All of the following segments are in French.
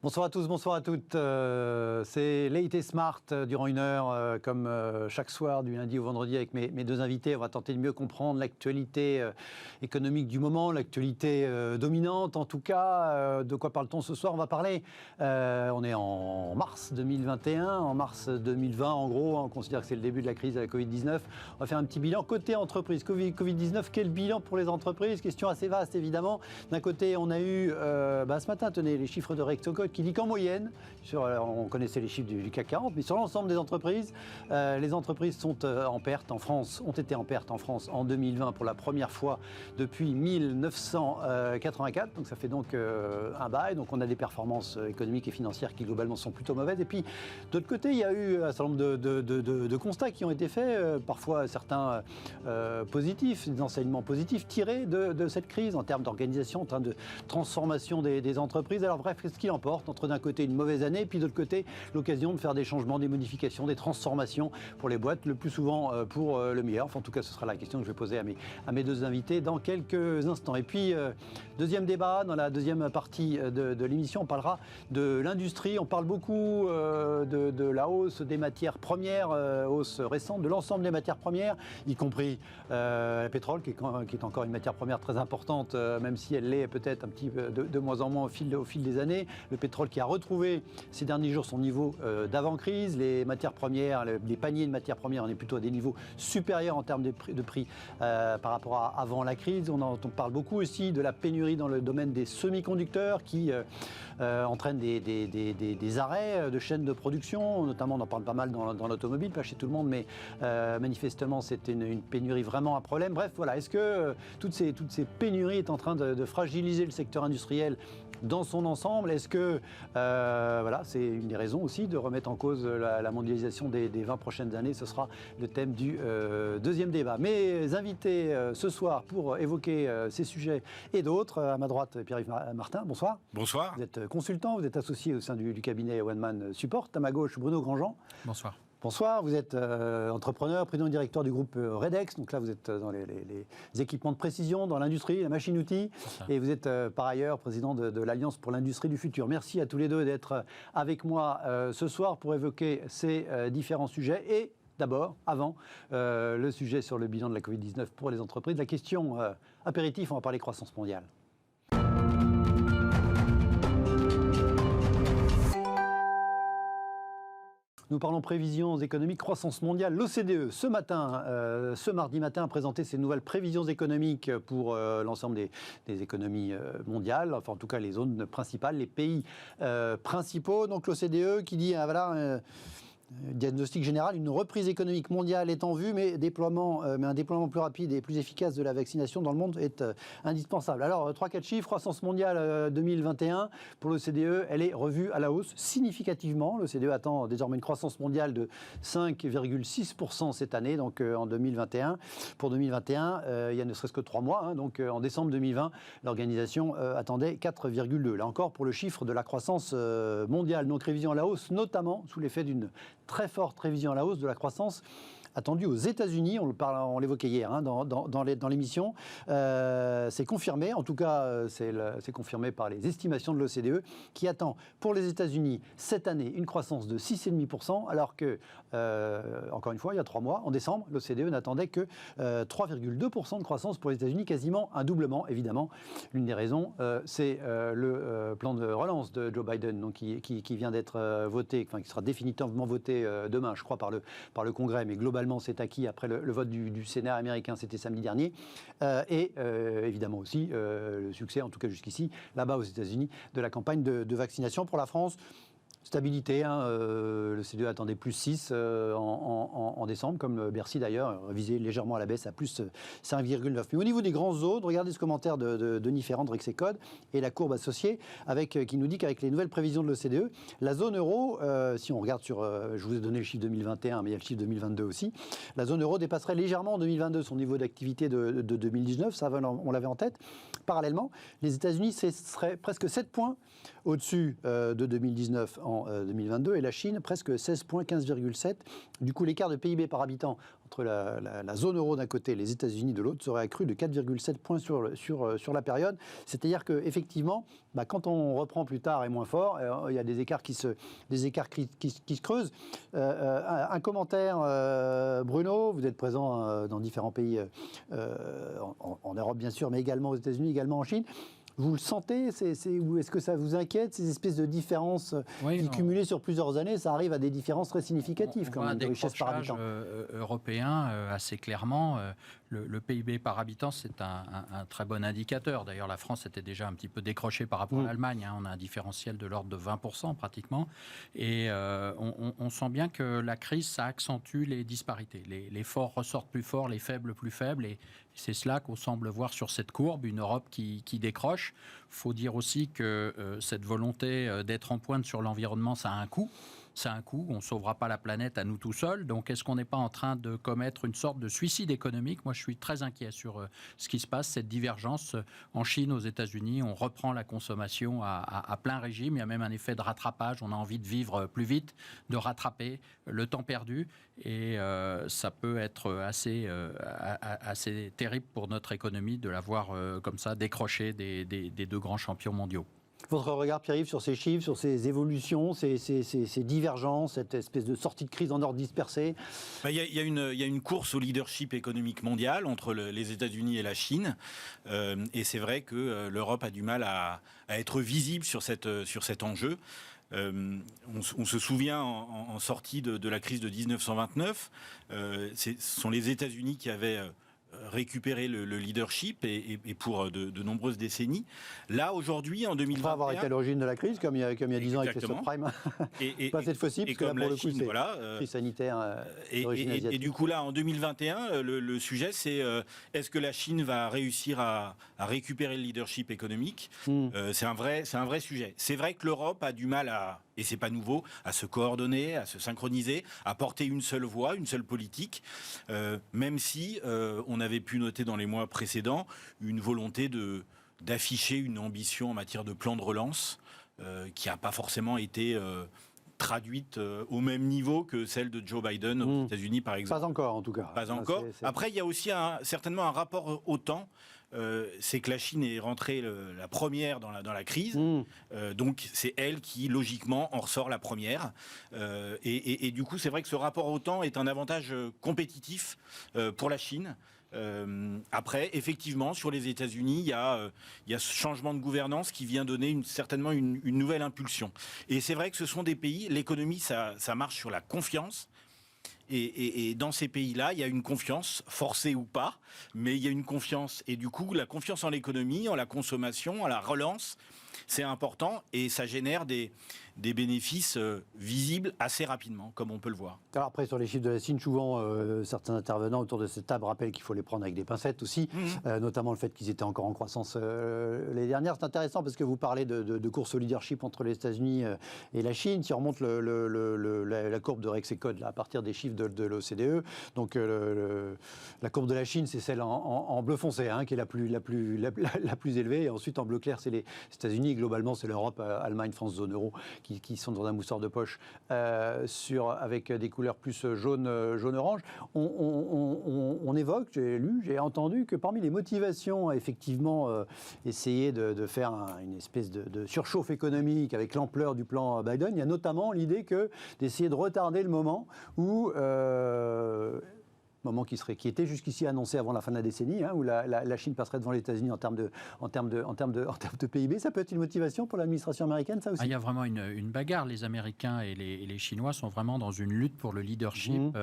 Bonsoir à tous, bonsoir à toutes. C'est Late & Smart durant une heure, comme chaque soir, du lundi au vendredi, avec mes deux invités. On va tenter de mieux comprendre l'actualité économique du moment, l'actualité dominante en tout cas. De quoi parle-t-on ce soir? On va parler, on est en mars 2021, en mars 2020 en gros, on considère que c'est le début de la crise de la Covid-19. On va faire un petit bilan côté entreprise. Covid-19, quel bilan pour les entreprises? Question assez vaste évidemment. D'un côté, on a eu ce matin, tenez, les chiffres de Rexocode qui dit qu'en moyenne, on connaissait les chiffres du CAC 40, mais sur l'ensemble des entreprises, les entreprises sont en perte en France, ont été en perte en France en 2020 pour la première fois depuis 1984. Donc ça fait donc un bail. Donc on a des performances économiques et financières qui globalement sont plutôt mauvaises. Et puis de l'autre côté, il y a eu un certain nombre de constats qui ont été faits, parfois certains positifs, des enseignements positifs tirés de cette crise en termes d'organisation, en termes de transformation des entreprises. Alors bref, qu'est-ce qu'il emporte entre d'un côté une mauvaise année, puis de l'autre côté l'occasion de faire des changements, des modifications, des transformations pour les boîtes, le plus souvent pour le meilleur. Enfin, en tout cas, ce sera la question que je vais poser à mes deux invités dans quelques instants. Et puis, deuxième débat, dans la deuxième partie de l'émission, on parlera de l'industrie. On parle beaucoup de la hausse des matières premières, hausse récente de l'ensemble des matières premières, y compris le pétrole, qui est encore une matière première très importante, même si elle l'est peut-être un petit peu de moins en moins au fil des années. Le pétrole qui a retrouvé ces derniers jours son niveau d'avant-crise. Les matières premières, les paniers de matières premières, on est plutôt à des niveaux supérieurs en termes de prix par rapport à avant la crise. On parle beaucoup aussi de la pénurie dans le domaine des semi-conducteurs qui entraîne des arrêts de chaînes de production. Notamment, on en parle pas mal dans l'automobile, pas chez tout le monde, mais manifestement, c'était une pénurie vraiment un problème. Bref, voilà. Est-ce que toutes ces pénuries est en train de fragiliser le secteur industriel dans son ensemble? Est-ce que c'est une des raisons aussi de remettre en cause la mondialisation des 20 prochaines années? Ce sera le thème du deuxième débat. Mes invités ce soir pour évoquer ces sujets et d'autres, à ma droite, Pierre-Yves Martin, bonsoir. Bonsoir. Vous êtes consultant, vous êtes associé au sein du cabinet One Man Support. À ma gauche, Bruno Grandjean. Bonsoir. Bonsoir, vous êtes entrepreneur, président et directeur du groupe Redex. Donc là, vous êtes dans les équipements de précision, dans l'industrie, la machine-outil. Et vous ête par ailleurs président de l'Alliance pour l'industrie du futur. Merci à tous les deux d'être avec moi ce soir pour évoquer ces différents sujets. Et d'abord, avant le sujet sur le bilan de la Covid-19 pour les entreprises, la question apéritif, on va parler croissance mondiale. Nous parlons prévisions économiques, croissance mondiale. L'OCDE, ce mardi matin, a présenté ses nouvelles prévisions économiques pour l'ensemble des économies mondiales, enfin en tout cas les zones principales, les pays principaux. Donc l'OCDE qui dit, diagnostic général, une reprise économique mondiale est en vue, mais un déploiement plus rapide et plus efficace de la vaccination dans le monde est indispensable. Alors, 3-4 chiffres, croissance mondiale 2021, pour l'OCDE, elle est revue à la hausse significativement. L'OCDE attend désormais une croissance mondiale de 5,6% cette année, donc en 2021. Pour 2021, il y a ne serait-ce que 3 mois, donc en décembre 2020, l'organisation attendait 4,2. Là encore, pour le chiffre de la croissance mondiale, donc révision à la hausse, notamment sous l'effet d'une très forte révision à la hausse de la croissance attendue aux États-Unis. On l'évoquait hier dans l'émission. C'est confirmé, en tout cas c'est confirmé par les estimations de l'OCDE qui attend pour les États-Unis cette année une croissance de 6,5%, alors que, encore une fois, il y a 3 mois, en décembre, l'OCDE n'attendait que 3,2% de croissance pour les États-Unis, quasiment un doublement, évidemment. L'une des raisons, c'est le plan de relance de Joe Biden, donc, qui vient d'être voté, enfin qui sera définitivement voté demain, je crois, par le Congrès, mais globalement c'est acquis après le vote du Sénat américain, c'était samedi dernier, et évidemment aussi le succès, en tout cas jusqu'ici, là-bas aux États-Unis, de la campagne de vaccination. Pour la France, stabilité, le CDE attendait plus 6 en décembre, comme Bercy d'ailleurs, révisé légèrement à la baisse à plus 5,9. Mais au niveau des grandes zones, regardez ce commentaire de Denis Ferrand de Rexecode et la courbe associée, qui nous dit qu'avec les nouvelles prévisions de l'OCDE, la zone euro, si on regarde sur, je vous ai donné le chiffre 2021, mais il y a le chiffre 2022 aussi, la zone euro dépasserait légèrement en 2022 son niveau d'activité de 2019, ça on l'avait en tête. Parallèlement, les États-Unis seraient presque 7 points au-dessus de 2019 en habitant 2022, et la Chine, presque 16 points, 15,7. Du coup, l'écart de PIB par habitant entre la zone euro d'un côté et les États-Unis de l'autre serait accru de 4,7 points sur la période. C'est-à-dire qu'effectivement, quand on reprend plus tard et moins fort, il y a des écarts qui se creusent. Un commentaire, Bruno, vous êtes présent dans différents pays en Europe bien sûr, mais également aux États-Unis, également en Chine. Vous le sentez, ou est-ce que ça vous inquiète, ces espèces de différences qui, cumulées sur plusieurs années, ça arrive à des différences très significatives quand même, de richesse par habitant européen, assez clairement, le PIB par habitant, c'est un très bon indicateur. D'ailleurs, la France était déjà un petit peu décrochée par rapport à l'Allemagne. On a un différentiel de l'ordre de 20% pratiquement. Et on sent bien que la crise, ça accentue les disparités. Les forts ressortent plus forts, les faibles plus faibles. Et c'est cela qu'on semble voir sur cette courbe, une Europe qui décroche. Il faut dire aussi que cette volonté d'être en pointe sur l'environnement, ça a un coût. Ça a un coût, on ne sauvera pas la planète à nous tout seuls. Donc, est-ce qu'on n'est pas en train de commettre une sorte de suicide économique ? Moi, je suis très inquiet sur ce qui se passe, cette divergence. En Chine, aux États-Unis, on reprend la consommation à plein régime. Il y a même un effet de rattrapage. On a envie de vivre plus vite, de rattraper le temps perdu. Et ça peut être assez terrible pour notre économie de la voir comme ça décrocher des deux grands champions mondiaux. Votre regard, Pierre-Yves, sur ces chiffres, sur ces évolutions, ces divergences, cette espèce de sortie de crise en ordre dispersé ? Il y a une course au leadership économique mondial entre les États-Unis et la Chine. Et c'est vrai que l'Europe a du mal à être visible sur cet enjeu. On se souvient en sortie de la crise de 1929, ce sont les États-Unis qui avaient récupérer le leadership et pour de nombreuses décennies. Là, aujourd'hui, en 2021... Après avoir été à l'origine de la crise, comme il y a 10 ans avec les subprimes. Pas cette fois-ci, parce que là, pour le coup, c'est crise sanitaire d'origine asiatique. Et du coup, là, en 2021, le sujet, c'est est-ce que la Chine va réussir à récupérer le leadership économique ? C'est un vrai sujet. C'est vrai que l'Europe a du mal et c'est pas nouveau, à se coordonner, à se synchroniser, à porter une seule voix, une seule politique, même si on avait pu noter dans les mois précédents une volonté d'afficher une ambition en matière de plan de relance qui n'a pas forcément été traduite au même niveau que celle de Joe Biden aux États-Unis, par exemple. Pas encore, en tout cas. Pas encore. Après, il y a aussi certainement un rapport au temps. C'est que la Chine est rentrée la première dans la crise, donc c'est elle qui logiquement en ressort la première, et du coup c'est vrai que ce rapport au temps est un avantage compétitif pour la Chine. Après, effectivement, sur les États-Unis, il y a ce changement de gouvernance qui vient donner certainement une nouvelle impulsion. Et c'est vrai que ce sont des pays, l'économie ça marche sur la confiance. Et dans ces pays-là, il y a une confiance, forcée ou pas, mais il y a une confiance. Et du coup, la confiance en l'économie, en la consommation, en la relance, c'est important et ça génère des bénéfices visibles assez rapidement, comme on peut le voir. Alors après, sur les chiffres de la Chine, souvent, certains intervenants autour de cette table rappellent qu'il faut les prendre avec des pincettes aussi, notamment le fait qu'ils étaient encore en croissance l'année dernière. C'est intéressant parce que vous parlez de course au leadership entre les États-Unis et la Chine. Si on remonte la courbe de Rexecode, à partir des chiffres de l'OCDE, donc la courbe de la Chine, c'est celle en bleu foncé, qui est la plus élevée, et ensuite en bleu clair, c'est les États-Unis, et globalement, c'est l'Europe, Allemagne, France, zone euro, qui sont dans un mousseur de poche avec des couleurs plus jaune-orange. On évoque, j'ai entendu que parmi les motivations à effectivement essayer de faire une espèce de surchauffe économique avec l'ampleur du plan Biden, il y a notamment l'idée d'essayer de retarder le moment où... moment qui était jusqu'ici annoncé avant la fin de la décennie, où la Chine passerait devant les États-Unis en termes de PIB. Ça peut être une motivation pour l'administration américaine, ça aussi. Il y a vraiment une bagarre. Les Américains et les Chinois sont vraiment dans une lutte pour le leadership.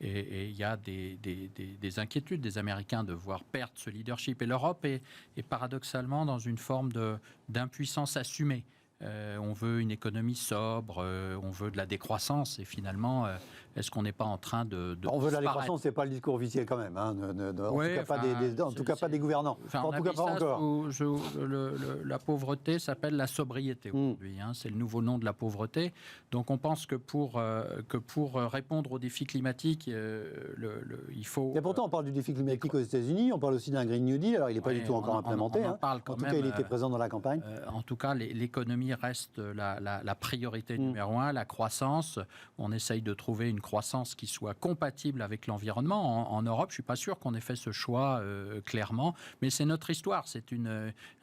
Et il y a des inquiétudes des Américains de voir perdre ce leadership. Et l'Europe est paradoxalement dans une forme d'impuissance assumée. On veut une économie sobre, on veut de la décroissance, et finalement, est-ce qu'on n'est pas en train de on veut de la décroissance, c'est pas le discours officiel quand même, en tout cas pas des gouvernants, en tout cas pas encore. La pauvreté s'appelle la sobriété aujourd'hui, c'est le nouveau nom de la pauvreté. Donc on pense que pour répondre aux défis climatiques, il faut... Et pourtant on parle du défi climatique aux États-Unis, on parle aussi d'un Green New Deal, alors il n'est pas du tout encore implémenté, en tout cas il était présent dans la campagne. En tout cas, l'économie l'économie reste la priorité numéro 1, la croissance. On essaye de trouver une croissance qui soit compatible avec l'environnement. En Europe, je ne suis pas sûr qu'on ait fait ce choix clairement, mais c'est notre histoire. C'est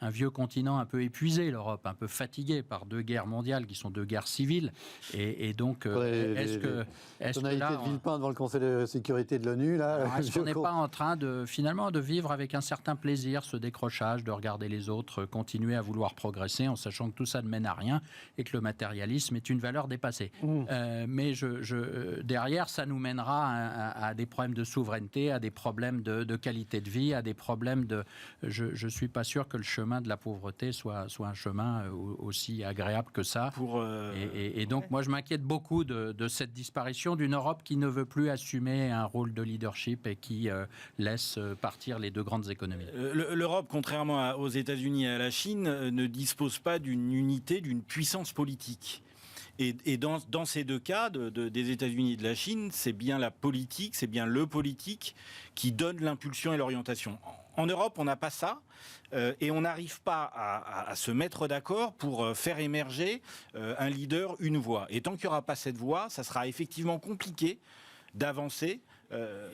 un vieux continent un peu épuisé, l'Europe, un peu fatigué par 2 guerres mondiales qui sont 2 guerres civiles. Et donc, est-ce que tonalité de Villepin devant le Conseil de sécurité de l'ONU, là, est-ce qu'on n'est pas en train finalement de vivre avec un certain plaisir ce décrochage, de regarder les autres continuer à vouloir progresser en sachant que tout ça ne mène à rien et que le matérialisme est une valeur dépassée. Mais derrière, ça nous mènera à des problèmes de souveraineté, à des problèmes de qualité de vie, à des problèmes de... Je ne suis pas sûr que le chemin de la pauvreté soit un chemin aussi agréable que ça. Et donc, moi, je m'inquiète beaucoup de cette disparition d'une Europe qui ne veut plus assumer un rôle de leadership et qui laisse partir les 2 grandes économies. L'Europe, contrairement aux États-Unis et à la Chine, ne dispose pas d'une unité, d'une puissance politique. Et dans ces 2 cas, des États-Unis et de la Chine, c'est bien la politique, c'est bien le politique qui donne l'impulsion et l'orientation. En Europe, on n'a pas ça. Et on n'arrive pas à se mettre d'accord pour faire émerger un leader, une voix. Et tant qu'il n'y aura pas cette voix, ça sera effectivement compliqué d'avancer.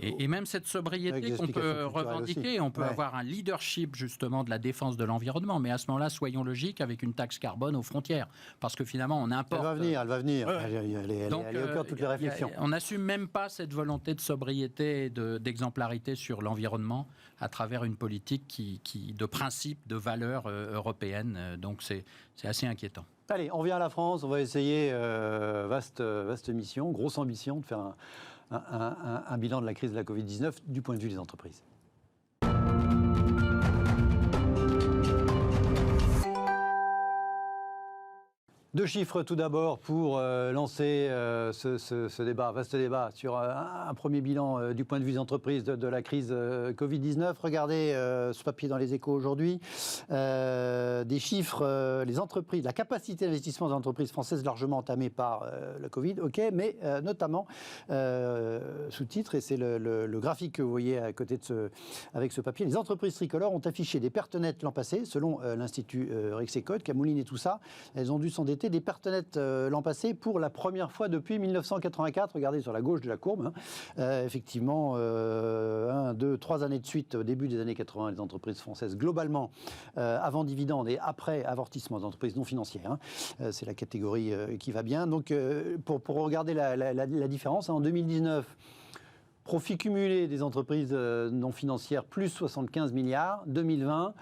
Et même cette sobriété qu'on peut revendiquer, on peut avoir un leadership justement de la défense de l'environnement, mais à ce moment-là, soyons logiques avec une taxe carbone aux frontières, parce que finalement on importe. Elle va venir. Elle est au cœur de toutes les réflexions. On n'assume même pas cette volonté de sobriété et d'exemplarité sur l'environnement à travers une politique de principe, de valeurs européennes. Donc c'est assez inquiétant. Allez, on revient à la France, on va essayer, vaste mission, grosse ambition, de faire un bilan de la crise de la Covid-19 du point de vue des entreprises. Deux chiffres tout d'abord pour lancer ce débat, vaste débat sur un premier bilan du point de vue des entreprises de la crise Covid-19. Regardez ce papier dans les Échos aujourd'hui. Des chiffres, les entreprises, la capacité d'investissement des entreprises françaises largement entamée par le Covid, ok, mais notamment sous-titre, et c'est le graphique que vous voyez à côté avec ce papier, les entreprises tricolores ont affiché des pertes nettes l'an passé, selon l'Institut Rexecode, qui a mouliné tout ça. Elles ont dû s'endetter des pertes nettes l'an passé pour la première fois depuis 1984. Regardez sur la gauche de la courbe. Effectivement, 1, 2, 3 années de suite, au début des années 80, les entreprises françaises, globalement, avant dividendes et après amortissement des entreprises non financières. C'est la catégorie qui va bien. Donc, pour regarder la différence, en 2019, profit cumulé des entreprises non financières, plus 75 milliards. 2020,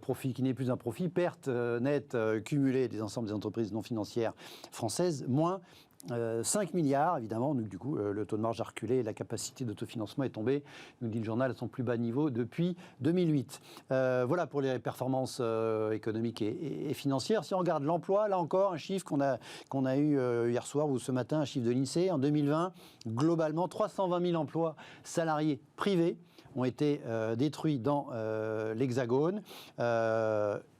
profit qui n'est plus un profit, perte nette cumulée des ensembles des entreprises non financières françaises, moins 5 milliards, évidemment. Donc, du coup, le taux de marge a reculé et la capacité d'autofinancement est tombée, nous dit le journal, à son plus bas niveau depuis 2008. Voilà pour les performances économiques et financières. Si on regarde l'emploi, là encore, un chiffre qu'on a eu hier soir ou ce matin, un chiffre de l'INSEE. En 2020, globalement, 320 000 emplois salariés privés ont été détruits dans l'Hexagone.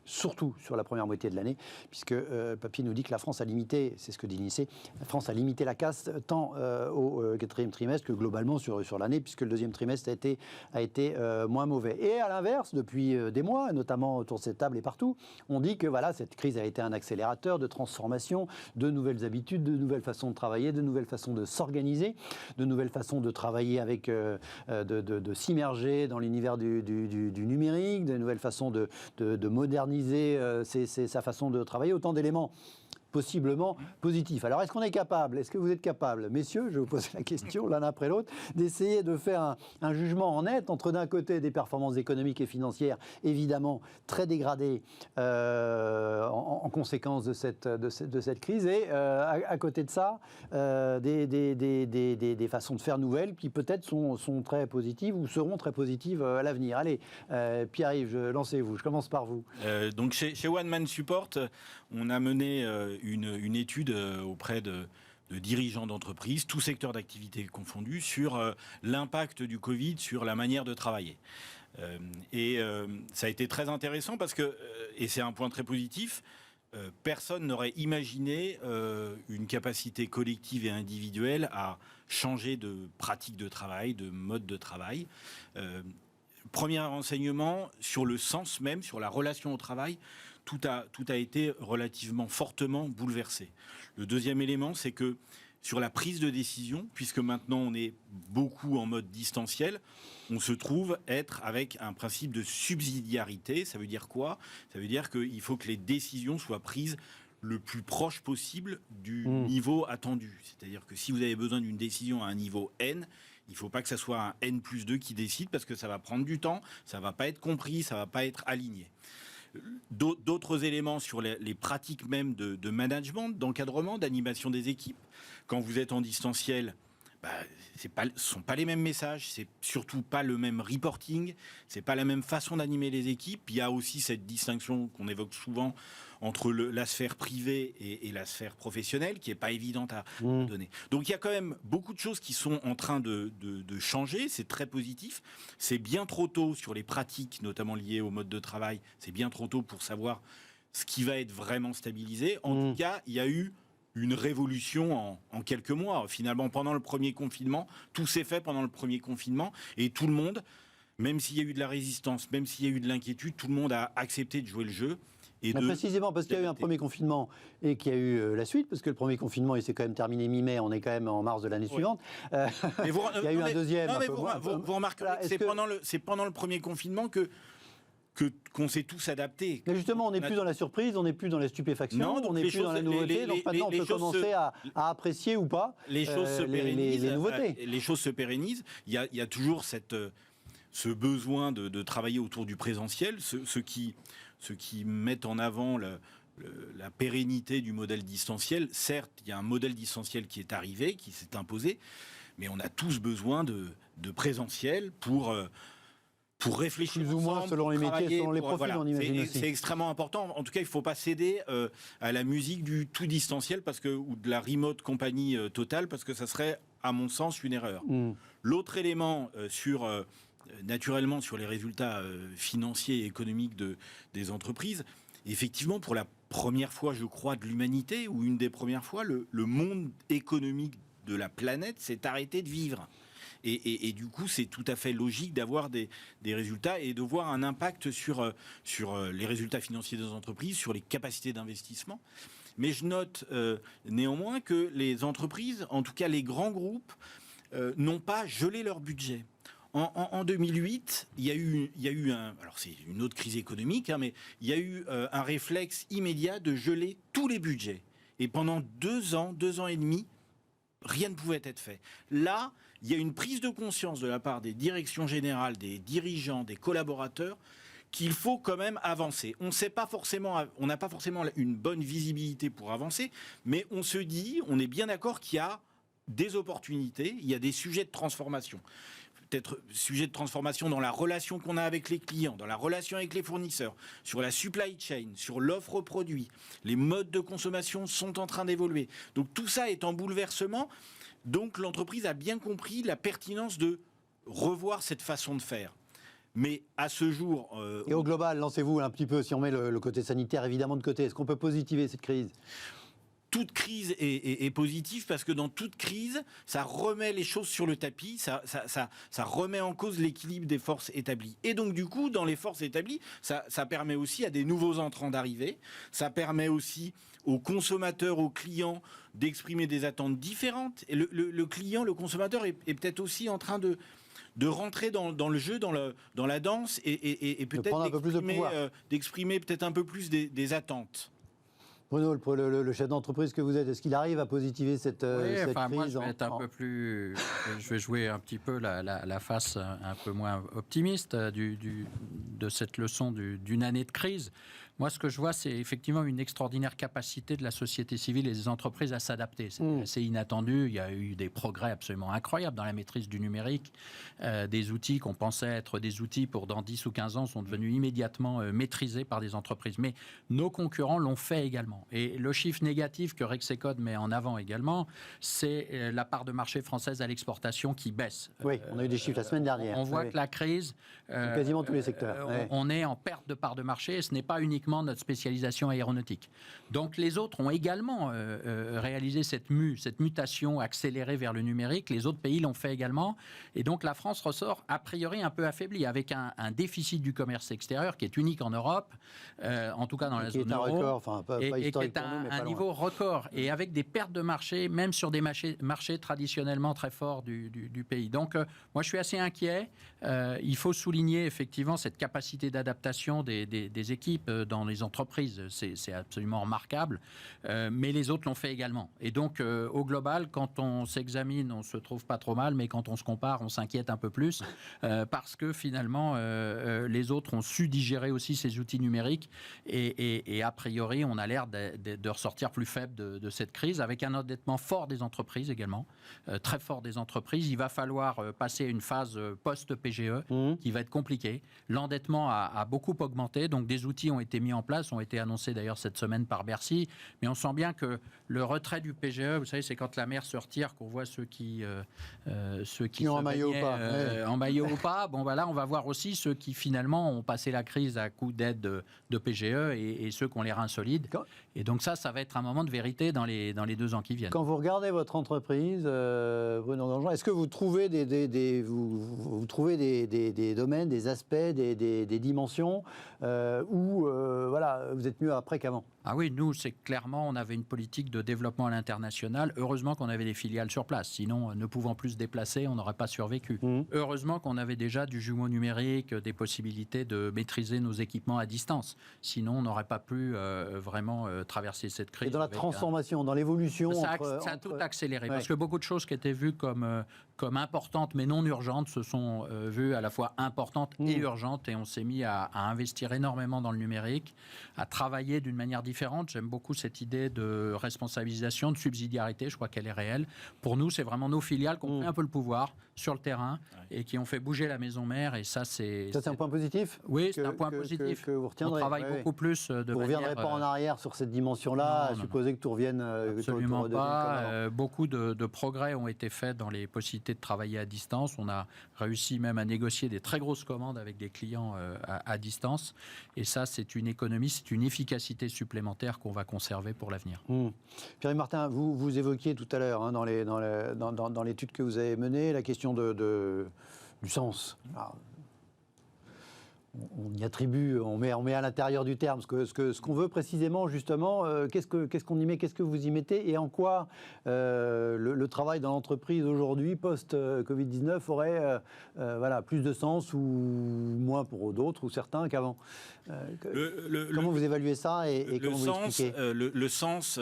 Surtout sur la première moitié de l'année, puisque le papier nous dit que la France a limité, c'est ce que dit l'INSEE, la France a limité la casse tant au 4e trimestre que globalement sur l'année, puisque le 2e trimestre a été moins mauvais. Et à l'inverse, depuis des mois, notamment autour de cette table et partout, on dit que voilà, cette crise a été un accélérateur de transformation, de nouvelles habitudes, de nouvelles façons de travailler, de nouvelles façons de s'organiser, de nouvelles façons de travailler avec, de s'immerger dans l'univers du numérique, de nouvelles façons de moderniser sa façon de travailler, autant d'éléments possiblement positifs. Alors, est-ce qu'on est capable, est-ce que vous êtes capable, messieurs, je vais vous poser la question l'un après l'autre, d'essayer de faire un jugement en net entre d'un côté des performances économiques et financières évidemment très dégradées en conséquence de cette crise et à côté de ça des façons de faire nouvelles qui peut-être sont très positives ou seront très positives à l'avenir. Allez, Pierre-Yves, lancez-vous, je commence par vous. Donc chez One Man Support, on a mené une étude auprès de dirigeants d'entreprises, tout secteur d'activité confondu, sur l'impact du Covid sur la manière de travailler. Ça a été très intéressant parce que, et c'est un point très positif, personne n'aurait imaginé une capacité collective et individuelle à changer de pratique de travail, de mode de travail. Premier renseignement, sur le sens même, sur la relation au travail, tout a été relativement fortement bouleversé. Le deuxième élément, c'est que sur la prise de décision, puisque maintenant on est beaucoup en mode distanciel, on se trouve être avec un principe de subsidiarité. Ça veut dire quoi ? Ça veut dire qu'il faut que les décisions soient prises le plus proche possible du niveau attendu. C'est-à-dire que si vous avez besoin d'une décision à un niveau N, il ne faut pas que ce soit un N+2 qui décide, parce que ça va prendre du temps, ça ne va pas être compris, ça ne va pas être aligné. D'autres éléments sur les pratiques même de management, d'encadrement, d'animation des équipes. Quand vous êtes en distanciel, ce ne sont pas les mêmes messages, c'est surtout pas le même reporting, c'est pas la même façon d'animer les équipes. Il y a aussi cette distinction qu'on évoque souvent entre la sphère privée et la sphère professionnelle, qui n'est pas évidente à donner. Donc il y a quand même beaucoup de choses qui sont en train de changer, c'est très positif. C'est bien trop tôt sur les pratiques, notamment liées au mode de travail, c'est bien trop tôt pour savoir ce qui va être vraiment stabilisé. En tout cas, il y a eu une révolution en quelques mois. Finalement, pendant le premier confinement, tout s'est fait pendant le premier confinement, et tout le monde, même s'il y a eu de la résistance, même s'il y a eu de l'inquiétude, tout le monde a accepté de jouer le jeu. Précisément parce qu'il y a eu un premier confinement et qu'il y a eu la suite, parce que le premier confinement il s'est quand même terminé mi-mai, on est quand même en mars de l'année suivante. Il y a eu un deuxième. Vous remarquerez que c'est pendant le premier confinement qu'on s'est tous adaptés. Mais justement, on n'est plus dans la surprise, on n'est plus dans la stupéfaction, on n'est plus dans la nouveauté. Donc maintenant, on peut commencer à apprécier ou pas les choses se pérennisent. Les nouveautés. Les choses se pérennisent. Il y a toujours ce besoin de travailler autour du présentiel. Ceux qui mettent en avant la pérennité du modèle distanciel. Certes, il y a un modèle distanciel qui est arrivé, qui s'est imposé, mais on a tous besoin de présentiel pour réfléchir plus ou moins ensemble, selon les métiers, selon les profils, on imagine aussi. C'est extrêmement important. En tout cas, il ne faut pas céder à la musique du tout distanciel ou de la remote compagnie totale, parce que ça serait, à mon sens, une erreur. L'autre élément naturellement sur les résultats financiers et économiques des entreprises, effectivement, pour la première fois, je crois, de l'humanité, ou une des premières fois, le monde économique de la planète s'est arrêté de vivre. Et du coup, c'est tout à fait logique d'avoir des résultats et de voir un impact sur les résultats financiers des entreprises, sur les capacités d'investissement. Mais je note néanmoins que les entreprises, en tout cas les grands groupes, n'ont pas gelé leur budget. En 2008, il y a eu alors c'est une autre crise économique, mais il y a eu un réflexe immédiat de geler tous les budgets. Et pendant 2 ans et demi, rien ne pouvait être fait. Là, il y a une prise de conscience de la part des directions générales, des dirigeants, des collaborateurs, qu'il faut quand même avancer. On n'a pas forcément une bonne visibilité pour avancer, mais on se dit, on est bien d'accord qu'il y a des opportunités, il y a des sujets de transformation. Peut-être sujet de transformation dans la relation qu'on a avec les clients, dans la relation avec les fournisseurs, sur la supply chain, sur l'offre produit. Les modes de consommation sont en train d'évoluer. Donc tout ça est en bouleversement. Donc l'entreprise a bien compris la pertinence de revoir cette façon de faire. Mais à ce jour... Et au global, lancez-vous un petit peu, si on met le côté sanitaire évidemment de côté, est-ce qu'on peut positiver cette crise ? Toute crise est positive, parce que dans toute crise, ça remet les choses sur le tapis, ça remet en cause l'équilibre des forces établies. Et donc du coup, dans les forces établies, ça permet aussi à des nouveaux entrants d'arriver, ça permet aussi aux consommateurs, aux clients d'exprimer des attentes différentes. Et le client, le consommateur est peut-être aussi en train de rentrer dans le jeu, dans la danse, et peut-être d'exprimer peut-être un peu plus des attentes. Bruno, le chef d'entreprise que vous êtes, est-ce qu'il arrive à positiver cette crise ? Moi, je vais être un peu plus... Je vais jouer un petit peu la face un peu moins optimiste de cette leçon d'une année de crise. Moi, ce que je vois, c'est effectivement une extraordinaire capacité de la société civile et des entreprises à s'adapter. C'est assez inattendu. Il y a eu des progrès absolument incroyables dans la maîtrise du numérique. Des outils qu'on pensait être des outils pour dans 10 ou 15 ans sont devenus immédiatement maîtrisés par des entreprises. Mais nos concurrents l'ont fait également. Et le chiffre négatif que Rexecode met en avant également, c'est la part de marché française à l'exportation qui baisse. Oui, on a eu des chiffres la semaine dernière. On voit que la crise... quasiment tous les secteurs. On est en perte de part de marché, et ce n'est pas uniquement uniquement notre spécialisation aéronautique. Donc les autres ont également réalisé cette mutation accélérée vers le numérique. Les autres pays l'ont fait également. Et donc la France ressort a priori un peu affaiblie, avec un déficit du commerce extérieur qui est unique en Europe, en tout cas dans la zone euro, et qui est un niveau record, et avec des pertes de marché, même sur des marchés traditionnellement très forts du pays. Donc moi je suis assez inquiet. Il faut souligner effectivement cette capacité d'adaptation des équipes dans les entreprises. C'est absolument remarquable, mais les autres l'ont fait également. Et donc au global, quand on s'examine, on se trouve pas trop mal, mais quand on se compare, on s'inquiète un peu plus, parce que finalement les autres ont su digérer aussi ces outils numériques, et a priori on a l'air de ressortir plus faible de cette crise, avec un endettement fort des entreprises également, très fort des entreprises. Il va falloir passer à une phase post-PGE qui va être compliquée. L'endettement a beaucoup augmenté, donc des outils ont été mis en place, ont été annoncés d'ailleurs cette semaine par Bercy, mais on sent bien que le retrait du PGE, vous savez, c'est quand la mer se retire qu'on voit ceux qui ont un maillot ou pas, en maillot ou pas. Bon, voilà, on va voir aussi ceux qui finalement ont passé la crise à coup d'aide de PGE, et ceux qui ont les reins solides. Et donc ça va être un moment de vérité dans les 2 ans qui viennent. Quand vous regardez votre entreprise, Bruno Grandjean, est-ce que vous trouvez vous trouvez des domaines, des aspects, des dimensions où voilà, vous êtes mieux après qu'avant? Ah oui, nous, c'est clairement, on avait une politique de développement à l'international. Heureusement qu'on avait des filiales sur place. Sinon, ne pouvant plus se déplacer, on n'aurait pas survécu. Heureusement qu'on avait déjà du jumeau numérique, des possibilités de maîtriser nos équipements à distance. Sinon, on n'aurait pas pu vraiment traverser cette crise. Et dans la transformation, dans l'évolution... Ça a tout accéléré. Ouais. Parce que beaucoup de choses qui étaient vues comme importantes mais non urgentes se sont vues à la fois importantes et urgentes. Et on s'est mis à investir énormément dans le numérique, à travailler d'une manière différente. J'aime beaucoup cette idée de responsabilisation, de subsidiarité. Je crois qu'elle est réelle. Pour nous, c'est vraiment nos filiales qui ont pris un peu le pouvoir sur le terrain et qui ont fait bouger la maison mère. Et ça, c'est un point positif. Oui, c'est un point positif. Que vous retiendrez. On travaille beaucoup plus de manière... Vous ne reviendrez pas en arrière sur cette dimension-là, à supposer que tout revienne... Absolument pas. Beaucoup de progrès ont été faits dans les possibilités de travailler à distance. On a réussi même à négocier des très grosses commandes avec des clients à distance. Et ça, c'est une économie, c'est une efficacité supplémentaire qu'on va conserver pour l'avenir. Pierre-Yves Martin, vous évoquiez tout à l'heure, dans l'étude que vous avez menée, la question du sens. Alors, on y attribue, on met à l'intérieur du terme ce qu'on veut précisément, justement. Qu'est-ce qu'on y met, qu'est-ce que vous y mettez, et en quoi le travail dans l'entreprise aujourd'hui, post-Covid-19, aurait plus de sens ou moins pour d'autres ou certains qu'avant. Comment vous évaluez ça et comment vous l'expliquez? Le sens,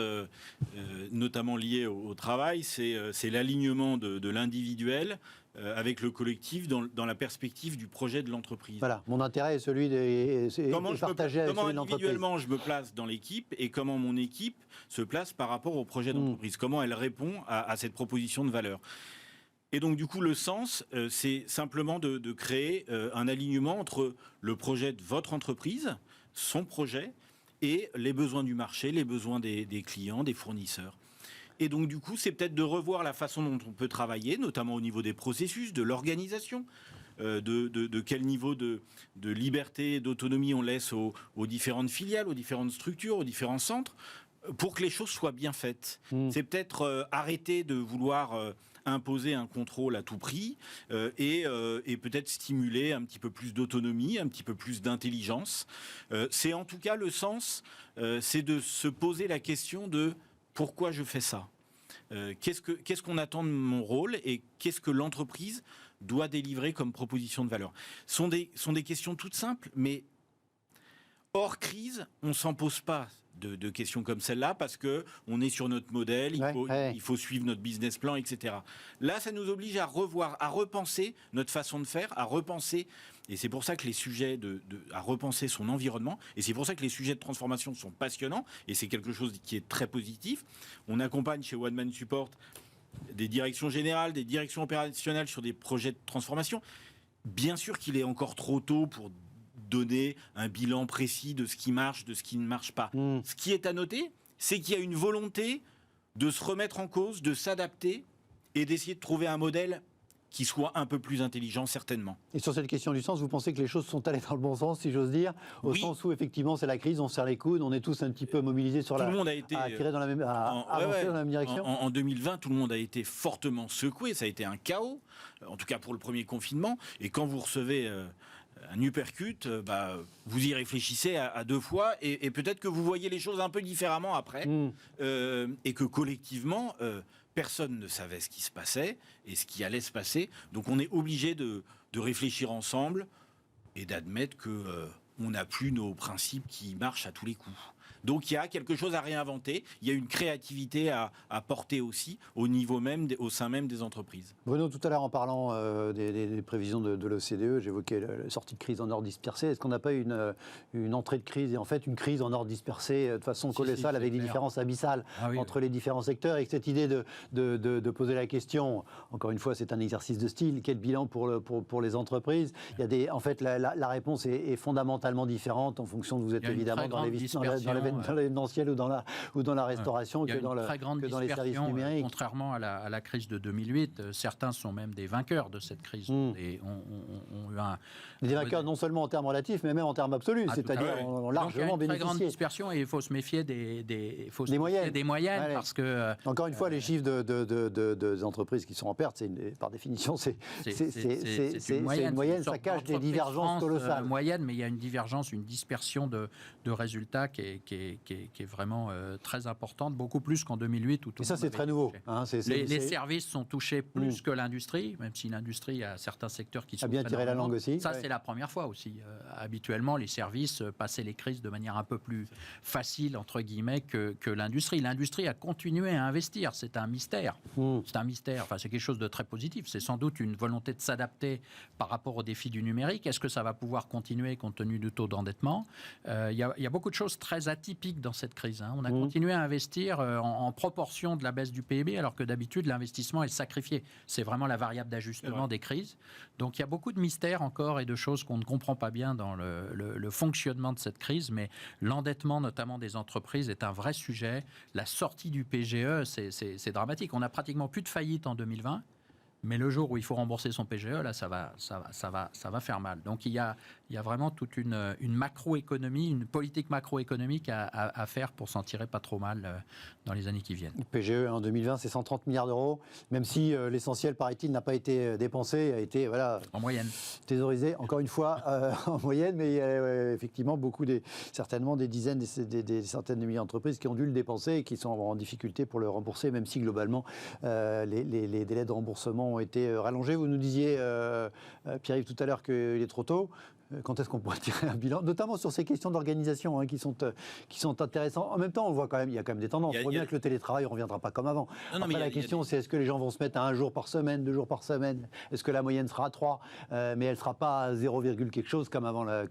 notamment lié au travail, c'est l'alignement de l'individuel avec le collectif dans la perspective du projet de l'entreprise. Voilà, mon intérêt est celui de partager avec celui de l'entreprise. Comment individuellement je me place dans l'équipe et comment mon équipe se place par rapport au projet d'entreprise. Comment elle répond à cette proposition de valeur. Et donc du coup le sens, c'est simplement de créer un alignement entre le projet de votre entreprise, son projet, et les besoins du marché, les besoins des clients, des fournisseurs. Et donc, du coup, c'est peut-être de revoir la façon dont on peut travailler, notamment au niveau des processus, de l'organisation, de quel niveau de liberté et d'autonomie on laisse aux différentes filiales, aux différentes structures, aux différents centres, pour que les choses soient bien faites. C'est peut-être arrêter de vouloir imposer un contrôle à tout prix et peut-être stimuler un petit peu plus d'autonomie, un petit peu plus d'intelligence. C'est en tout cas le sens, c'est de se poser la question de pourquoi je fais ça ? Qu'est-ce qu'on attend de mon rôle et qu'est-ce que l'entreprise doit délivrer comme proposition de valeur ? Sont des questions toutes simples, mais hors crise, on ne s'en pose pas de questions comme celle-là parce qu'on est sur notre modèle, il faut suivre notre business plan, etc. Là, ça nous oblige à revoir, à repenser notre façon de faire, à repenser. Et c'est pour ça que les sujets à repenser son environnement, et c'est pour ça que les sujets de transformation sont passionnants, et c'est quelque chose qui est très positif. On accompagne chez One Man Support des directions générales, des directions opérationnelles sur des projets de transformation. Bien sûr qu'il est encore trop tôt pour donner un bilan précis de ce qui marche, de ce qui ne marche pas. Ce qui est à noter, c'est qu'il y a une volonté de se remettre en cause, de s'adapter et d'essayer de trouver un modèle qui soit un peu plus intelligent, certainement. Et sur cette question du sens, vous pensez que les choses sont allées dans le bon sens, si j'ose dire, au Oui. sens où effectivement c'est la crise, on serre les coudes, on est tous un petit peu mobilisés sur Tout le monde a été à tirer dans la même, avancer dans la même direction. En 2020, tout le monde a été fortement secoué, ça a été un chaos, en tout cas pour le premier confinement. Et quand vous recevez un uppercut, vous y réfléchissez à deux fois et peut-être que vous voyez les choses un peu différemment après et que collectivement, personne ne savait ce qui se passait et ce qui allait se passer. Donc on est obligé de réfléchir ensemble et d'admettre que on n'a plus nos principes qui marchent à tous les coups. Donc il y a quelque chose à réinventer, il y a une créativité à porter aussi au niveau même, au sein même des entreprises. Bruno, tout à l'heure en parlant des prévisions de l'OCDE, j'évoquais la sortie de crise en ordre dispersé. Est-ce qu'on n'a pas une entrée de crise et en fait une crise en ordre dispersé de façon colossale avec des différences abyssales entre les différents secteurs et que cette idée de poser la question, encore une fois c'est un exercice de style, quel bilan pour les entreprises? Il y a en fait la réponse est fondamentalement différente en fonction de vous êtes évidemment dans l'événementiel ou dans la restauration que dans les services numériques. Contrairement à la crise de 2008, certains sont même des vainqueurs de cette crise. Et ont eu des vainqueurs non seulement en termes relatifs, mais même en termes absolus, c'est-à-dire ont largement bénéficié. Donc il y a une très grande dispersion et il faut se méfier des moyennes parce que... Encore une fois, les chiffres des entreprises qui sont en perte, par définition, c'est une moyenne, ça cache des divergences colossales. Moyenne, mais il y a une divergence, une dispersion de résultats qui est vraiment très importante, beaucoup plus qu'en 2008. Et ça, c'est très nouveau. Les services sont touchés plus que l'industrie, même si l'industrie a certains secteurs qui sont... A bien tiré la langue aussi. Ça, c'est la première fois aussi. Habituellement, les services passaient les crises de manière un peu plus facile, entre guillemets, que l'industrie. L'industrie a continué à investir. C'est un mystère. C'est un mystère. Enfin, c'est quelque chose de très positif. C'est sans doute une volonté de s'adapter par rapport aux défis du numérique. Est-ce que ça va pouvoir continuer compte tenu du taux d'endettement? Il y a beaucoup de choses très atypiques dans cette crise. On a continué à investir en proportion de la baisse du PIB, alors que d'habitude, l'investissement est sacrifié. C'est vraiment la variable d'ajustement des crises. Donc, il y a beaucoup de mystères encore et de choses qu'on ne comprend pas bien dans le fonctionnement de cette crise, mais l'endettement, notamment des entreprises, est un vrai sujet. La sortie du PGE, c'est dramatique. On n'a pratiquement plus de faillite en 2020. Mais le jour où il faut rembourser son PGE, là, ça va faire mal. Donc, il y a vraiment toute une macroéconomie, une politique macroéconomique à faire pour s'en tirer pas trop mal dans les années qui viennent. Le PGE en 2020, c'est 130 milliards d'euros, même si l'essentiel, paraît-il, n'a pas été dépensé, a été en moyenne thésaurisé, encore une fois, en moyenne, mais effectivement, certainement des dizaines, des centaines de milliers d'entreprises qui ont dû le dépenser et qui sont en difficulté pour le rembourser, même si globalement, les délais de remboursement ont été rallongés. Vous nous disiez, Pierre-Yves, tout à l'heure qu'il est trop tôt. Quand est-ce qu'on pourrait tirer un bilan, notamment sur ces questions d'organisation qui sont intéressantes. En même temps, on voit quand même, il y a quand même des tendances. On voit bien que le télétravail ne reviendra pas comme avant. Après, la question, c'est est-ce que les gens vont se mettre à 1 jour par semaine, 2 jours par semaine? Est-ce que la moyenne sera à 3 mais elle ne sera pas à 0, quelque chose comme avant la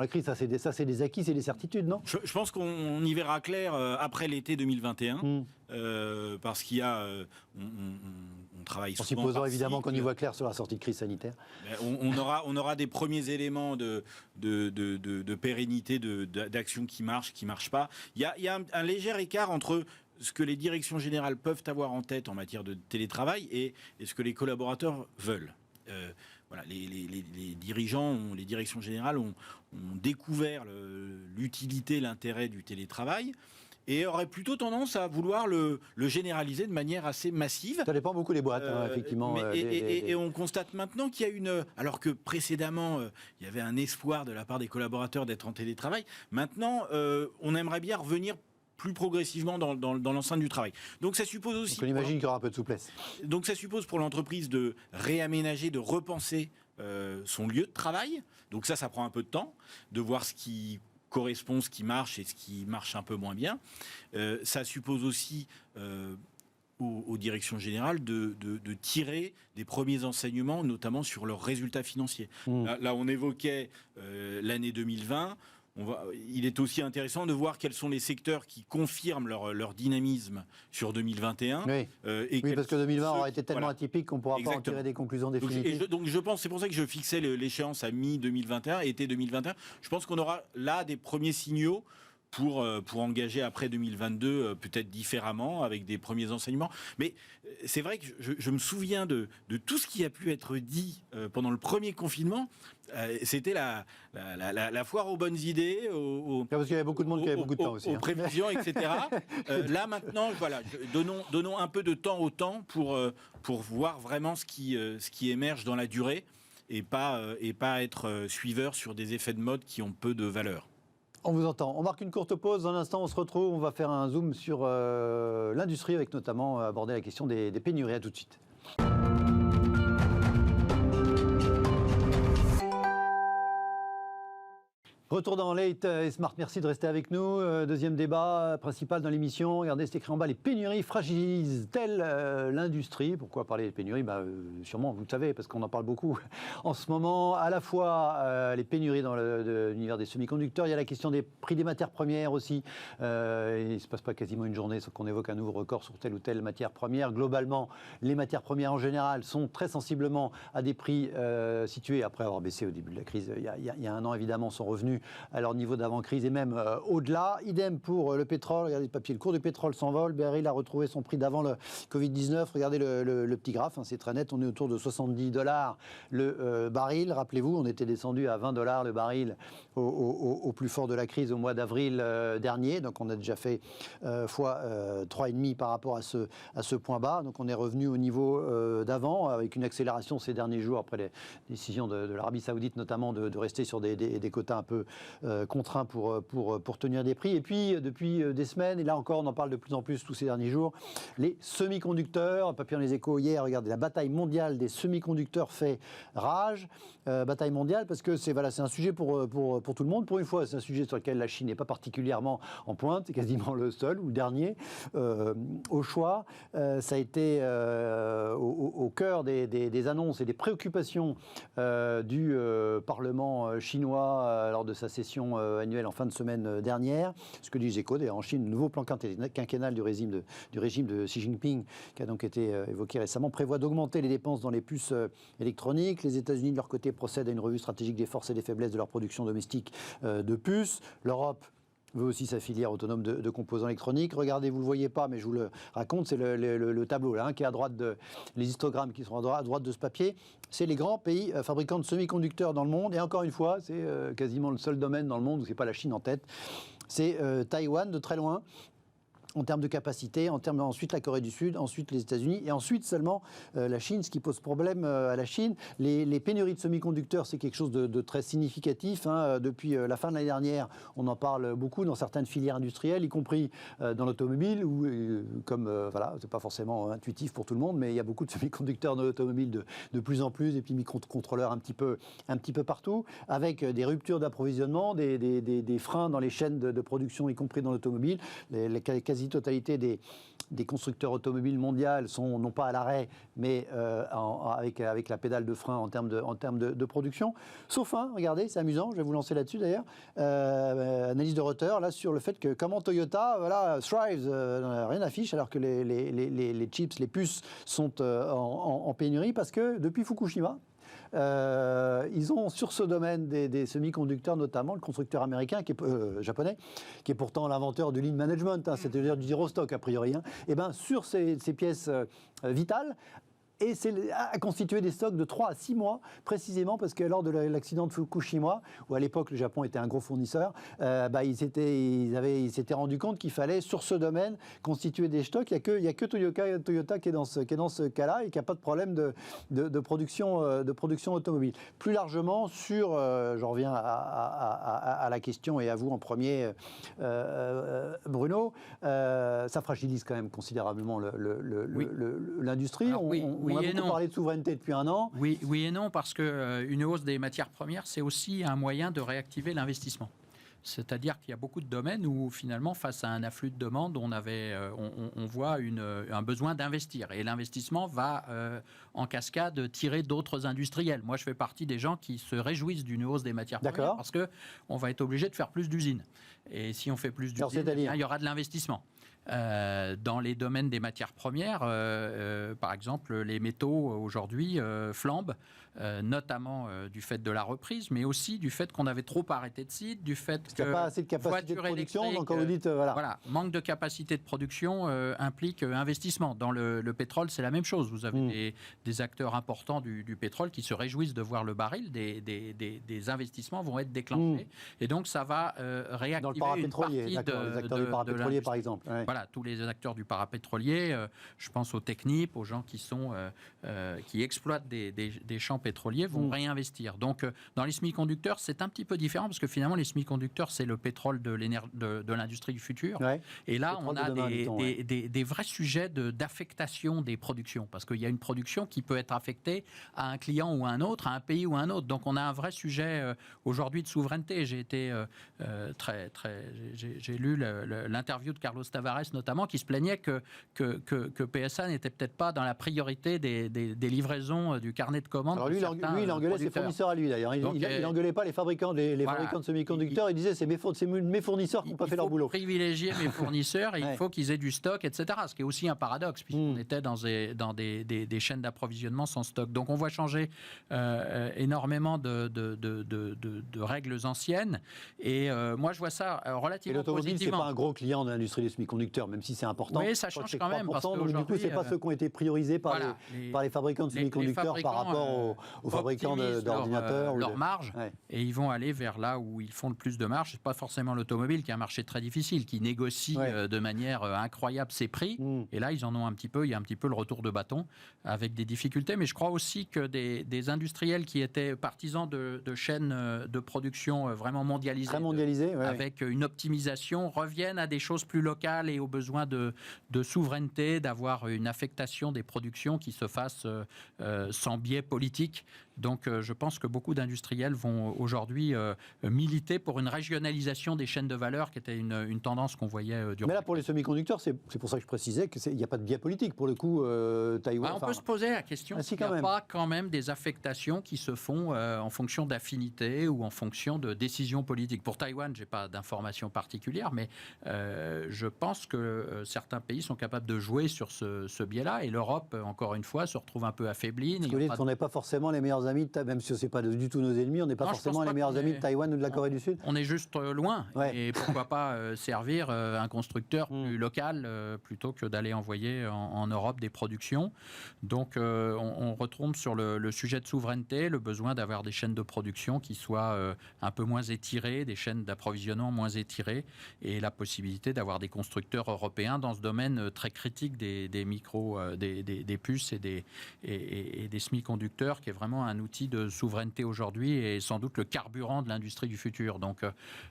crise? Ça, c'est des acquis, c'est des certitudes, non? Je pense qu'on y verra clair après l'été 2021. Parce qu'il y a... on travaille souvent... En supposant évidemment qu'on y voit clair sur la sortie de crise sanitaire. On aura des premiers éléments de pérennité, d'action qui marchent pas. Il y a un léger écart entre ce que les directions générales peuvent avoir en tête en matière de télétravail et ce que les collaborateurs veulent. Voilà, les dirigeants, les directions générales ont découvert l'utilité, l'intérêt du télétravail et auraient plutôt tendance à vouloir le généraliser de manière assez massive. Ça dépend beaucoup des boîtes, effectivement. Et on constate maintenant qu'il y a alors que précédemment, il y avait un espoir de la part des collaborateurs d'être en télétravail, maintenant, on aimerait bien revenir plus progressivement dans l'enceinte du travail. Donc ça suppose aussi... Donc on imagine qu'il y aura un peu de souplesse. Donc ça suppose pour l'entreprise de réaménager, de repenser son lieu de travail. Donc ça prend un peu de temps, de voir ce qui correspond, ce qui marche et ce qui marche un peu moins bien. Ça suppose aussi aux directions générales de tirer des premiers enseignements, notamment sur leurs résultats financiers. Là, on évoquait l'année 2020. Il est aussi intéressant de voir quels sont les secteurs qui confirment leur dynamisme sur 2021. Oui, parce que 2020 aura été tellement atypique qu'on ne pourra pas en tirer des conclusions définitives. Donc je pense, c'est pour ça que je fixais l'échéance à mi-2021, été 2021. Je pense qu'on aura là des premiers signaux pour engager après 2022 peut-être différemment, avec des premiers enseignements. Mais c'est vrai que je me souviens de tout ce qui a pu être dit pendant le premier confinement. C'était la foire aux bonnes idées, parce qu'il y avait beaucoup de monde qui avait beaucoup de temps aussi. Aux prévisions, etc. Là maintenant, voilà, donnons un peu de temps au temps pour voir vraiment ce qui émerge dans la durée et pas être suiveur sur des effets de mode qui ont peu de valeur. On vous entend. On marque une courte pause. Dans un instant, on se retrouve. On va faire un zoom sur l'industrie avec notamment aborder la question des pénuries. À tout de suite. Retour dans Late et Smart, merci de rester avec nous. Deuxième débat principal dans l'émission. Regardez, c'est écrit en bas, les pénuries fragilisent-elles l'industrie? Pourquoi parler des pénuries? Sûrement, vous le savez, parce qu'on en parle beaucoup en ce moment. À la fois les pénuries dans l'univers des semi-conducteurs, il y a la question des prix des matières premières aussi. Il ne se passe pas quasiment une journée sans qu'on évoque un nouveau record sur telle ou telle matière première. Globalement, les matières premières en général sont très sensiblement à des prix situés, après avoir baissé au début de la crise, il y a un an évidemment, sont revenus à leur niveau d'avant-crise et même au-delà. Idem pour le pétrole. Regardez le papier, le cours du pétrole s'envole. Baril a retrouvé son prix d'avant le Covid-19. Regardez le petit graphe, c'est très net. On est autour de $70 le baril. Rappelez-vous, on était descendu à $20 le baril au plus fort de la crise au mois d'avril dernier. Donc on a déjà fait fois 3,5 par rapport à ce point bas. Donc on est revenu au niveau d'avant avec une accélération ces derniers jours après les décisions de l'Arabie Saoudite notamment de rester sur des quotas un peu contraints pour tenir des prix. Et puis, depuis des semaines, et là encore, on en parle de plus en plus tous ces derniers jours, les semi-conducteurs. Papier dans les Échos hier, regardez, la bataille mondiale des semi-conducteurs fait rage. Bataille mondiale parce que c'est un sujet pour tout le monde. Pour une fois, c'est un sujet sur lequel la Chine n'est pas particulièrement en pointe. C'est quasiment le seul ou le dernier au choix. Ça a été au cœur des annonces et des préoccupations du Parlement chinois lors de sa session annuelle en fin de semaine dernière. Ce que dit les Échos, d'ailleurs en Chine, le nouveau plan quinquennal du régime de Xi Jinping, qui a donc été évoqué récemment, prévoit d'augmenter les dépenses dans les puces électroniques. Les États-Unis, de leur côté, procèdent à une revue stratégique des forces et des faiblesses de leur production domestique de puces. L'Europe veut aussi sa filière autonome de composants électroniques. Regardez, vous ne le voyez pas, mais je vous le raconte, c'est le tableau là, qui est à droite, les histogrammes qui sont à droite de ce papier. C'est les grands pays fabricants de semi-conducteurs dans le monde. Et encore une fois, c'est quasiment le seul domaine dans le monde où ce n'est pas la Chine en tête. C'est Taïwan, de très loin, en termes de capacité, ensuite la Corée du Sud, ensuite les États-Unis, et ensuite seulement la Chine, ce qui pose problème à la Chine. Les pénuries de semi-conducteurs, c'est quelque chose de très significatif. Depuis la fin de l'année dernière, on en parle beaucoup dans certaines filières industrielles, y compris dans l'automobile, où, c'est pas forcément intuitif pour tout le monde, mais il y a beaucoup de semi-conducteurs dans l'automobile de plus en plus, et puis microcontrôleurs un petit peu partout, avec des ruptures d'approvisionnement, des freins dans les chaînes de production, y compris dans l'automobile. La quasi-totalité des constructeurs automobiles mondiaux sont non pas à l'arrêt, mais avec la pédale de frein en termes de production. Sauf regardez, c'est amusant, je vais vous lancer là-dessus d'ailleurs, analyse de Reuters, là, sur le fait que comment Toyota, thrives, rien n'affiche, alors que les chips, les puces sont en pénurie, parce que depuis Fukushima, ils ont sur ce domaine des semi-conducteurs, notamment le constructeur américain, japonais, qui est pourtant l'inventeur du lean management, c'est-à-dire du zero stock a priori, et bien sur ces pièces vitales, et c'est à constituer des stocks de 3 à 6 mois, précisément parce que lors de l'accident de Fukushima, où à l'époque le Japon était un gros fournisseur, ils s'étaient rendu compte qu'il fallait, sur ce domaine, constituer des stocks. Il n'y a que Toyota qui est dans ce cas-là et qui n'a pas de problème de production automobile. Plus largement, j'en reviens à la question et à vous en premier, Bruno, ça fragilise quand même considérablement l'industrie. On a beaucoup parlé de souveraineté depuis un an. Oui et non, parce qu'une hausse des matières premières, c'est aussi un moyen de réactiver l'investissement. C'est-à-dire qu'il y a beaucoup de domaines où, finalement, face à un afflux de demande, on voit un besoin d'investir. Et l'investissement va, en cascade, tirer d'autres industriels. Moi, je fais partie des gens qui se réjouissent d'une hausse des matières premières parce qu'on va être obligé de faire plus d'usines. Et si on fait plus d'usines, il y aura de l'investissement. Dans les domaines des matières premières, par exemple, les métaux aujourd'hui flambent, notamment du fait de la reprise, mais aussi du fait qu'on avait trop arrêté de sites, du fait qu'il n'y a pas assez de capacité de production, donc quand vous dites... Voilà, manque de capacité de production implique investissement. Dans le pétrole, c'est la même chose. Vous avez des acteurs importants du pétrole qui se réjouissent de voir le baril, des investissements vont être déclenchés, et donc ça va réactiver dans le parapétrolier, une partie les acteurs du parapétrolier, par exemple. Ouais. Voilà, tous les acteurs du parapétrolier, je pense aux technip, aux gens qui exploitent des champs pétroliers, vont réinvestir. Donc, dans les semi-conducteurs, c'est un petit peu différent, parce que finalement, les semi-conducteurs, c'est le pétrole de l'industrie du futur. Ouais. Et là, on a des vrais sujets d'affectation des productions, parce qu'il y a une production qui peut être affectée à un client ou à un autre, à un pays ou à un autre. Donc, on a un vrai sujet aujourd'hui de souveraineté. J'ai été j'ai lu l'interview de Carlos Tavares, notamment, qui se plaignait que PSA n'était peut-être pas dans la priorité des livraisons du carnet de commandes. Alors lui, il engueulait ses fournisseurs à lui, d'ailleurs. Il n'engueulait pas les fabricants fabricants de semi-conducteurs. Il disait c'est mes fournisseurs qui n'ont pas fait leur boulot. Il faut privilégier mes fournisseurs et il faut qu'ils aient du stock, etc. Ce qui est aussi un paradoxe, puisqu'on était dans des chaînes d'approvisionnement sans stock. Donc on voit changer énormément de règles anciennes. Et moi, je vois ça relativement positivement. Et l'automobile, c'est pas un gros client de l'industrie des semi-conducteurs, même si c'est important. Oui, ça change quand même. Parce donc du coup, c'est pas ceux qui ont été priorisés par les fabricants de semi-conducteurs par rapport aux fabricants d'ordinateurs. Leur marge, et ils vont aller vers là où ils font le plus de marge. C'est pas forcément l'automobile, qui est un marché très difficile, qui négocie de manière incroyable ses prix. Et là, ils en ont un petit peu. Il y a un petit peu le retour de bâton avec des difficultés. Mais je crois aussi que des industriels qui étaient partisans de chaînes de production vraiment mondialisées, avec une optimisation, reviennent à des choses plus locales et aux besoins de souveraineté, d'avoir une affectation des productions qui se fasse sans biais politique. Donc je pense que beaucoup d'industriels vont aujourd'hui militer pour une régionalisation des chaînes de valeur, qui était une tendance qu'on voyait durant. Mais là, pour les semi-conducteurs, c'est pour ça que je précisais qu'il n'y a pas de biais politique. Pour le coup, Taïwan... on peut se poser la question s'il n'y a pas quand même des affectations qui se font en fonction d'affinités ou en fonction de décisions politiques. Pour Taïwan, je n'ai pas d'informations particulières, mais je pense que certains pays sont capables de jouer sur ce biais-là, et l'Europe, encore une fois, se retrouve un peu affaiblie. Parce que vous dites qu'on n'est pas forcément les meilleurs amis, même si ce n'est pas du tout nos ennemis, on n'est pas forcément les meilleurs amis de Taïwan ou de la Corée du Sud. On est juste loin, et pourquoi pas servir un constructeur plus local plutôt que d'aller envoyer en Europe des productions. Donc on retombe sur le sujet de souveraineté, le besoin d'avoir des chaînes de production qui soient un peu moins étirées, des chaînes d'approvisionnement moins étirées, et la possibilité d'avoir des constructeurs européens dans ce domaine très critique des puces et des semi-conducteurs, qui est vraiment un outil de souveraineté aujourd'hui et sans doute le carburant de l'industrie du futur. Donc,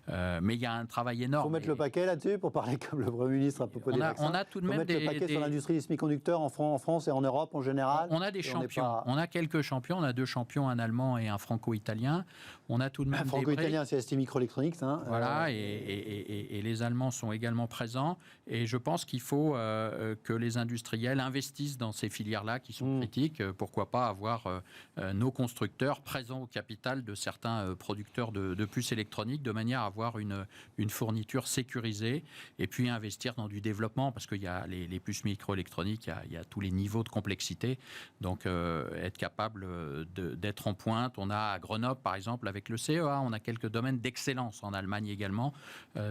mais il y a un travail énorme. Il faut mettre le paquet là-dessus pour parler comme le Premier ministre à propos des vaccins. On a tout de même mettre le paquet sur l'industrie des semi-conducteurs en France et en Europe en général. On a des champions. On a quelques champions. On a 2 champions, un allemand et un franco-italien. On a tout de même un franco-italien, c'est ST Microelectronics. Voilà, et les Allemands sont également présents. Et je pense qu'il faut que les industriels investissent dans ces filières-là qui sont critiques. Pourquoi pas avoir nos constructeurs présents au capital de certains producteurs de puces électroniques, de manière à avoir une fourniture sécurisée, et puis investir dans du développement, parce qu'il y a les puces microélectroniques, il y a tous les niveaux de complexité. Donc être capable d'être en pointe. On a à Grenoble, par exemple, avec le CEA, on a quelques domaines d'excellence, en Allemagne également.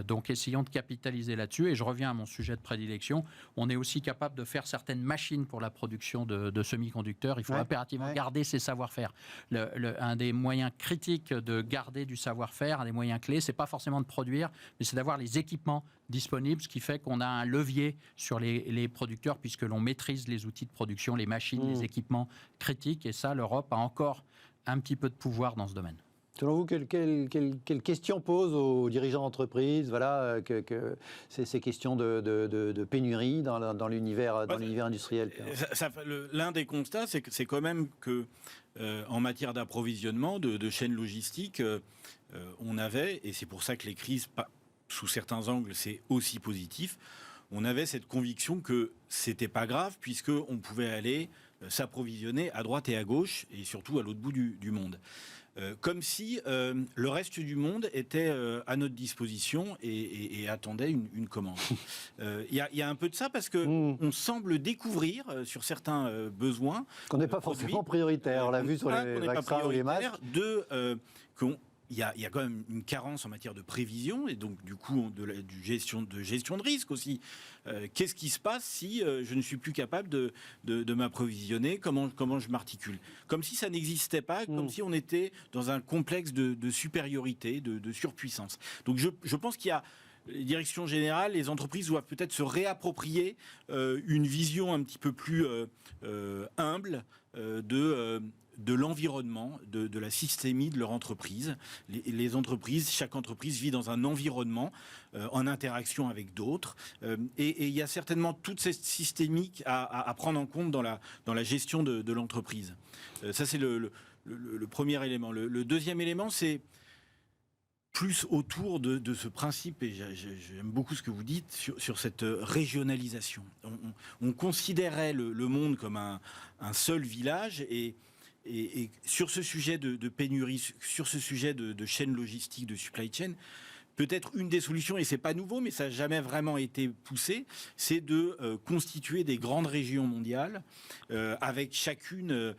Donc essayons de capitaliser là-dessus. Et je reviens à mon sujet de prédilection. On est aussi capable de faire certaines machines pour la production de semi-conducteurs. Il faut impérativement garder ces savoir-faire. Un des moyens critiques de garder du savoir-faire, un des moyens clés, c'est pas forcément de produire, mais c'est d'avoir les équipements disponibles, ce qui fait qu'on a un levier sur les producteurs, puisque l'on maîtrise les outils de production, les machines, les équipements critiques. Et ça, l'Europe a encore un petit peu de pouvoir dans ce domaine. Selon vous, quelle question pose aux dirigeants d'entreprise, voilà, ces questions de pénurie dans l'univers industriel? L'un des constats, c'est quand même que en matière d'approvisionnement, de chaînes logistiques, on avait, et c'est pour ça que les crises, sous certains angles, c'est aussi positif, on avait cette conviction que c'était pas grave, puisqu'on pouvait aller s'approvisionner à droite et à gauche, et surtout à l'autre bout du monde. comme si le reste du monde était à notre disposition et attendait une commande. Il y a un peu de ça parce qu'on semble découvrir sur certains besoins qu'on n'est pas forcément prioritaire. On l'a vu sur les vaccins ou les masques. Il y a quand même une carence en matière de prévision et donc du coup de gestion de risque aussi. Qu'est-ce qui se passe si je ne suis plus capable de m'approvisionner ? Comment je m'articule ? Comme si ça n'existait pas, comme si on était dans un complexe de supériorité, de surpuissance. Donc je pense qu'il y a les directions générales, les entreprises doivent peut-être se réapproprier une vision un petit peu plus humble de l'environnement, de la systémie de leur entreprise. Les entreprises, chaque entreprise vit dans un environnement en interaction avec d'autres. Et il y a certainement toute cette systémique à prendre en compte dans la gestion de l'entreprise. Ça, c'est le premier élément. Le deuxième élément, c'est plus autour de ce principe, et j'aime beaucoup ce que vous dites, sur cette régionalisation. On considérait le monde comme un seul village, et sur ce sujet de pénurie, sur ce sujet de chaîne logistique, de supply chain, peut-être une des solutions, et c'est pas nouveau, mais ça n'a jamais vraiment été poussé, c'est de constituer des grandes régions mondiales, avec chacune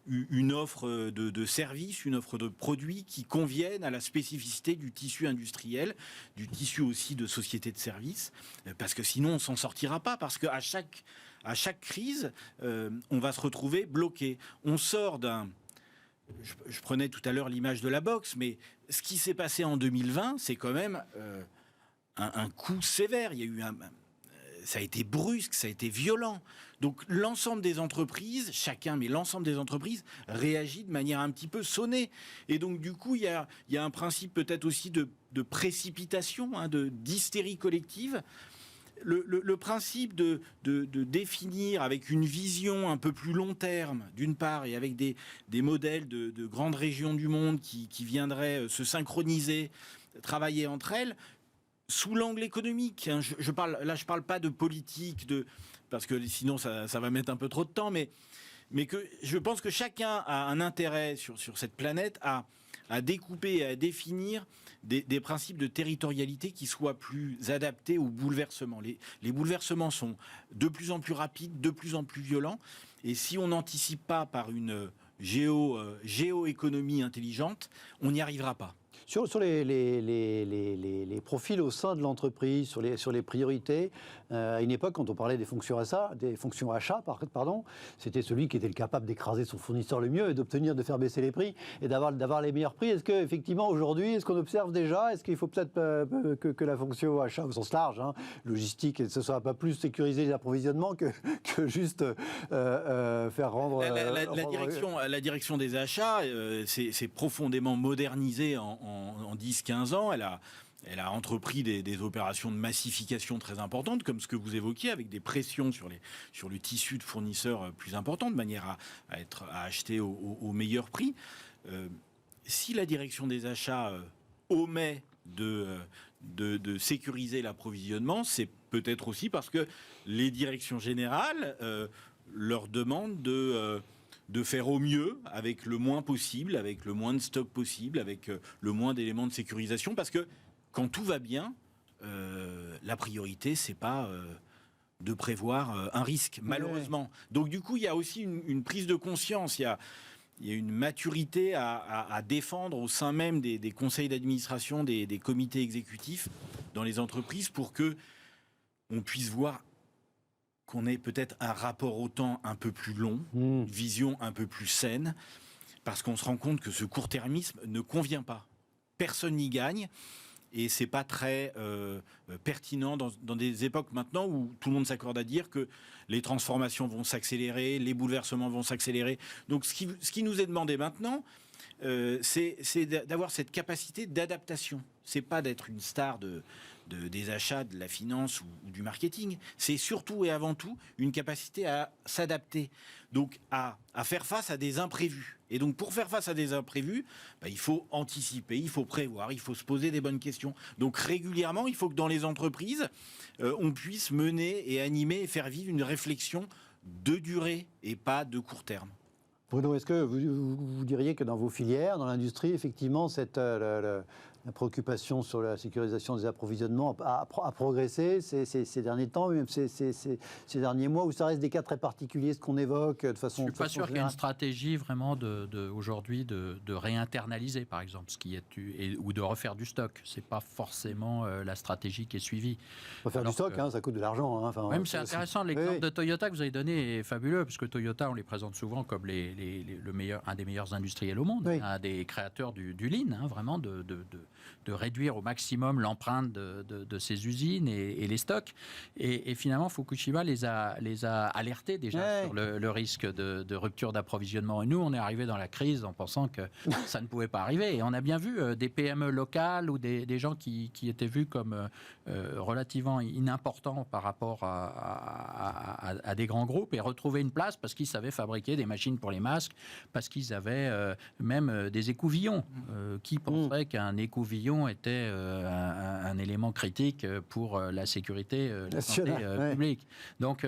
une offre de services, une offre de produits qui conviennent à la spécificité du tissu industriel, du tissu aussi de société de services, parce que sinon on s'en sortira pas, parce qu'à chaque crise, on va se retrouver bloqué. On sort d'un... Je prenais tout à l'heure l'image de la boxe, mais ce qui s'est passé en 2020, c'est quand même un coup sévère. Il y a eu ça a été brusque, ça a été violent. Donc l'ensemble des entreprises, l'ensemble des entreprises réagit de manière un petit peu sonnée. Et donc du coup, il y a un principe peut-être aussi de précipitation, d'hystérie collective. Le principe de définir avec une vision un peu plus long terme, d'une part, et avec des modèles de grandes régions du monde qui viendraient se synchroniser, travailler entre elles, sous l'angle économique. Je parle pas de politique, parce que sinon ça va mettre un peu trop de temps, mais que je pense que chacun a un intérêt sur cette planète à découper et à définir des principes de territorialité qui soient plus adaptés aux bouleversements. Les bouleversements sont de plus en plus rapides, de plus en plus violents, et si on n'anticipe pas par une géoéconomie intelligente, on n'y arrivera pas. Sur les profils au sein de l'entreprise, sur les priorités, à une époque, quand on parlait des fonctions achats, c'était celui qui était capable d'écraser son fournisseur le mieux et de faire baisser les prix et d'avoir les meilleurs prix. Est-ce qu'effectivement, aujourd'hui, est-ce qu'on observe déjà, est-ce qu'il faut peut-être que la fonction achat au sens large, logistique, ce ne soit pas plus sécuriser les approvisionnements que juste faire rendre... La direction des achats c'est profondément modernisé en 10-15 ans. Elle a entrepris des opérations de massification très importantes, comme ce que vous évoquiez, avec des pressions sur le tissu de fournisseurs plus importants, de manière à acheter au meilleur prix. Si la direction des achats omet de sécuriser l'approvisionnement, c'est peut-être aussi parce que les directions générales leur demandent de faire au mieux avec le moins possible, avec le moins de stock possible, avec le moins d'éléments de sécurisation, parce que quand tout va bien, la priorité, c'est pas de prévoir un risque, malheureusement. Donc du coup, il y a aussi une prise de conscience, il y a une maturité à défendre au sein même des conseils d'administration, des comités exécutifs dans les entreprises, pour que on puisse voir qu'on ait peut-être un rapport au temps un peu plus long, une vision un peu plus saine, parce qu'on se rend compte que ce court-termisme ne convient pas. Personne n'y gagne, et c'est pas très pertinent dans des époques maintenant où tout le monde s'accorde à dire que les transformations vont s'accélérer, les bouleversements vont s'accélérer. Donc ce qui nous est demandé maintenant, c'est d'avoir cette capacité d'adaptation. C'est pas d'être une star des achats, de la finance ou du marketing. C'est surtout et avant tout une capacité à s'adapter, donc à faire face à des imprévus. Et donc pour faire face à des imprévus, il faut anticiper, il faut prévoir, il faut se poser des bonnes questions. Donc régulièrement, il faut que dans les entreprises, on puisse mener et animer et faire vivre une réflexion de durée et pas de court terme. Bruno, est-ce que vous diriez que dans vos filières, dans l'industrie, effectivement, la préoccupation sur la sécurisation des approvisionnements a progressé ces derniers temps, même ces derniers mois, où ça reste des cas très particuliers, ce qu'on évoque de façon générale? Je ne suis pas sûr qu'il y ait une stratégie vraiment aujourd'hui de réinternaliser, par exemple, ce qui est ou de refaire du stock. Ce n'est pas forcément la stratégie qui est suivie. Refaire du stock, ça coûte de l'argent. Enfin, même c'est intéressant, l'exemple de Toyota que vous avez donné est fabuleux, parce que Toyota, on les présente souvent comme un des meilleurs industriels au monde, un des créateurs du lean, vraiment de réduire au maximum l'empreinte de ces usines et les stocks. Et finalement, Fukushima les a alertés déjà sur le risque de rupture d'approvisionnement. Et nous, on est arrivé dans la crise en pensant que ça ne pouvait pas arriver. Et on a bien vu des PME locales ou des gens qui étaient vus comme relativement inimportants par rapport à des grands groupes et retrouver une place parce qu'ils savaient fabriquer des machines pour les masques, parce qu'ils avaient même des écouvillons. Qui penserait qu'un écouvillon était un élément critique pour la sécurité, la santé publique. Donc,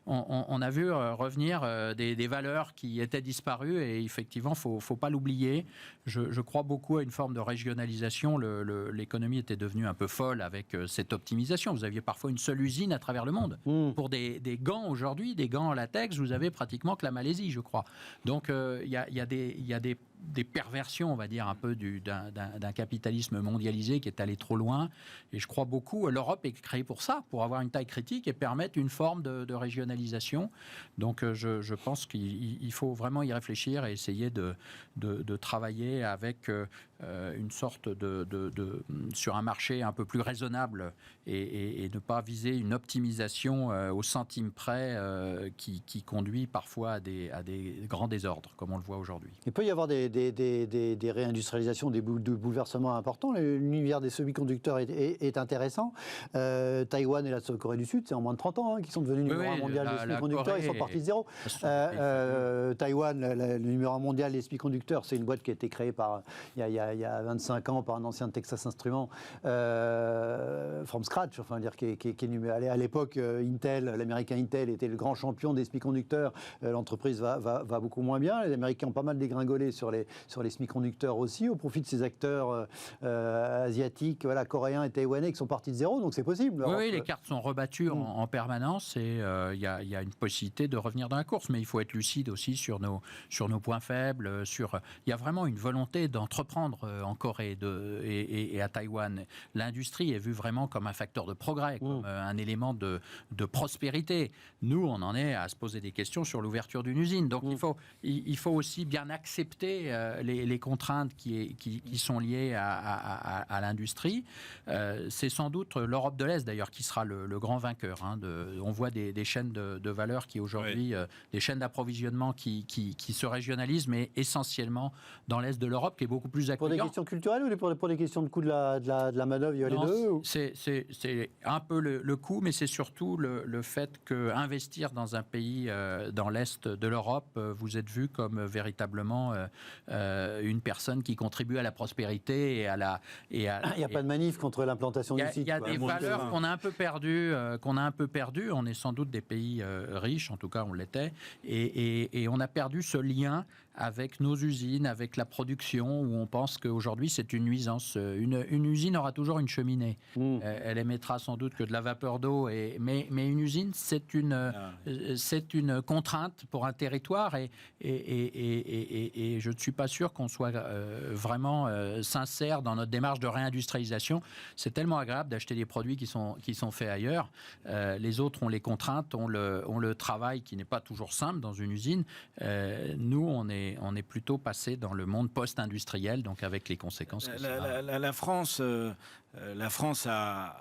on a vu revenir des valeurs qui étaient disparues et effectivement, il ne faut pas l'oublier. Je crois beaucoup à une forme de régionalisation. L'économie était devenue un peu folle avec cette optimisation. Vous aviez parfois une seule usine à travers le monde. Pour des gants aujourd'hui, des gants en latex, vous avez pratiquement que la Malaisie, je crois. Donc, il y a des perversions, on va dire, un peu d'un capitalisme mondialisé qui est allé trop loin. Et je crois beaucoup, l'Europe est créée pour ça, pour avoir une taille critique et permettre une forme de régionalisation. Donc je pense qu'il faut vraiment y réfléchir et essayer de travailler avec une sorte sur un marché un peu plus raisonnable et ne pas viser une optimisation au centime près qui conduit parfois à des grands désordres, comme on le voit aujourd'hui. Il peut y avoir des réindustrialisations, des bouleversements importants. L'univers des semi-conducteurs est intéressant. Taïwan et la Corée du Sud, c'est en moins de 30 ans qui sont devenus numéro 1 mondial des semi-conducteurs. Ils sont partis de zéro. Taïwan, le numéro 1 mondial des semi-conducteurs, c'est une boîte qui a été créée il y a 25 ans par un ancien de Texas Instruments, from scratch, enfin dire qui est à l'époque Intel, l'américain Intel était le grand champion des semi-conducteurs. L'entreprise va beaucoup moins bien. Les Américains ont pas mal dégringolé sur les semi-conducteurs aussi, au profit de ces acteurs asiatiques, coréens et taïwanais qui sont partis de zéro, donc c'est possible. Oui, les cartes sont rebattues en permanence et il y a une possibilité de revenir dans la course, mais il faut être lucide aussi sur nos points faibles. Il y a vraiment une volonté d'entreprendre en Corée et à Taïwan. L'industrie est vue vraiment comme un facteur de progrès, comme un élément de prospérité. Nous, on en est à se poser des questions sur l'ouverture d'une usine. Donc il faut aussi bien accepter les contraintes qui sont liées à l'industrie. C'est sans doute l'Europe de l'Est d'ailleurs qui sera le grand vainqueur. On voit des chaînes de valeur qui aujourd'hui, des chaînes d'approvisionnement qui se régionalisent, mais essentiellement dans l'Est de l'Europe qui est beaucoup plus accueillant. Pour des questions culturelles ou pour des questions de coût de la manœuvre, il y a les deux C'est un peu le coût, mais c'est surtout le fait qu'investir dans un pays dans l'Est de l'Europe, vous êtes vu comme véritablement une personne qui contribue à la prospérité et à la... Il n'y a pas de manif contre l'implantation du site. Il y a des valeurs qu'on a un peu perdues. On est sans doute des pays riches, en tout cas on l'était, et on a perdu ce lien avec nos usines, avec la production, où on pense qu'aujourd'hui c'est une nuisance. Une usine aura toujours une cheminée. Elle émettra sans doute que de la vapeur d'eau, mais une usine c'est une contrainte pour un territoire et je ne suis pas sûr qu'on soit vraiment sincère dans notre démarche de réindustrialisation. C'est tellement agréable d'acheter des produits qui sont faits ailleurs. Les autres ont les contraintes, ont le travail qui n'est pas toujours simple dans une usine. Nous, on est plutôt passé dans le monde post-industriel, donc avec les conséquences que ça a. La France a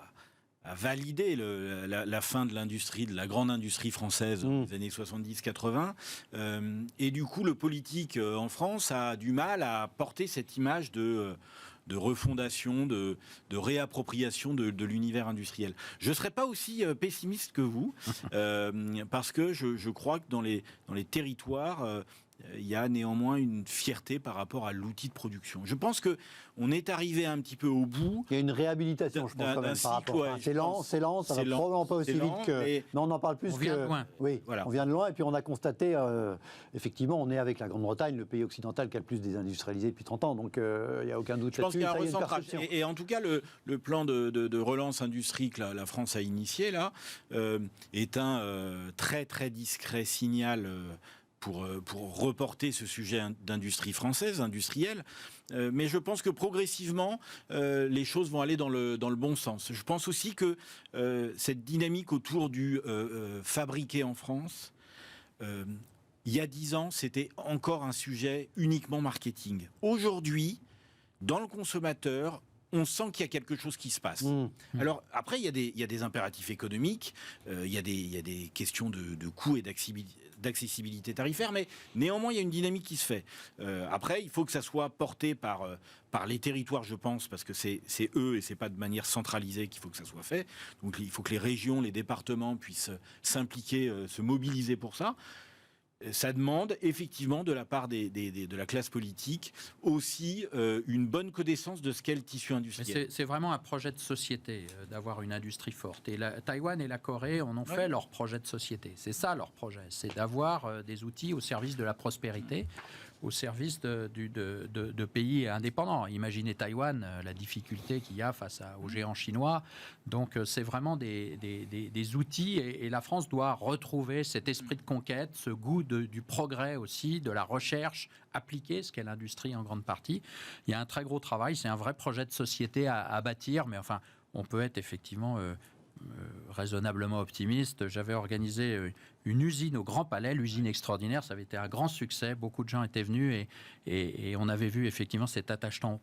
validé la fin de l'industrie, de la grande industrie française dans les années 70-80. Et du coup, le politique en France a du mal à porter cette image de refondation, de réappropriation de l'univers industriel. Je ne serais pas aussi pessimiste que vous, parce que je crois que dans les territoires, il y a néanmoins une fierté par rapport à l'outil de production. Je pense qu'on est arrivé un petit peu au bout. Il y a une réhabilitation, je pense, quand même, par rapport à... C'est lent, ça va probablement pas aussi vite que... Mais on en parle plus on vient de loin. Oui, voilà. On vient de loin, et puis on a constaté, effectivement, on est avec la Grande-Bretagne, le pays occidental qui a le plus désindustrialisé depuis 30 ans, donc il n'y a aucun doute là-dessus. Je pense qu'il y a un recentrage. Et en tout cas, le plan de relance industrie que la France a initié, là, est un très, très discret signal... Pour reporter ce sujet d'industrie française, industrielle. Mais je pense que progressivement, les choses vont aller dans le bon sens. Je pense aussi que cette dynamique autour du fabriqué en France, il y a 10 ans, c'était encore un sujet uniquement marketing. Aujourd'hui, dans le consommateur, on sent qu'il y a quelque chose qui se passe. Alors, après, il y a des impératifs économiques, il y a des questions de coûts et d'accessibilité tarifaire, mais néanmoins, il y a une dynamique qui se fait. Après, il faut que ça soit porté par les territoires, je pense, parce que c'est eux et c'est pas de manière centralisée qu'il faut que ça soit fait. Donc, il faut que les régions, les départements puissent s'impliquer, se mobiliser pour ça. Ça demande effectivement de la part de la classe politique aussi une bonne connaissance de ce qu'est le tissu industriel. C'est vraiment un projet de société d'avoir une industrie forte. Et Taïwan et la Corée en ont fait leur projet de société. C'est ça leur projet, c'est d'avoir des outils au service de la prospérité, au service de pays indépendants. Imaginez Taïwan, la difficulté qu'il y a face aux géants chinois. Donc c'est vraiment des outils et la France doit retrouver cet esprit de conquête, ce goût du progrès aussi, de la recherche appliquée, ce qu'est l'industrie en grande partie. Il y a un très gros travail, c'est un vrai projet de société à bâtir, mais enfin, on peut être effectivement... raisonnablement optimiste. J'avais organisé une usine au Grand Palais, l'usine extraordinaire, ça avait été un grand succès, beaucoup de gens étaient venus et on avait vu effectivement cet attachement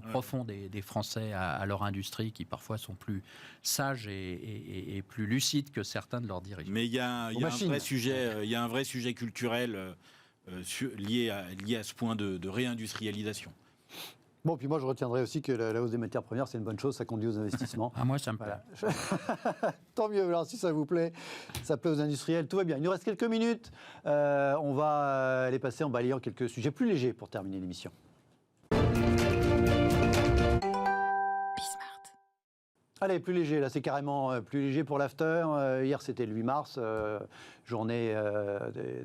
profond des Français à leur industrie qui parfois sont plus sages et plus lucides que certains de leurs dirigeants. Mais il y a un vrai sujet culturel lié à ce point de réindustrialisation. Bon, puis moi, je retiendrai aussi que la hausse des matières premières, c'est une bonne chose, ça conduit aux investissements. Moi, ça me plaît. Voilà. Tant mieux, alors si ça vous plaît, ça plaît aux industriels, tout va bien. Il nous reste quelques minutes, on va les passer en balayant quelques sujets plus légers pour terminer l'émission. Allez, plus léger, là c'est carrément plus léger pour l'after. Hier c'était le 8 mars, journée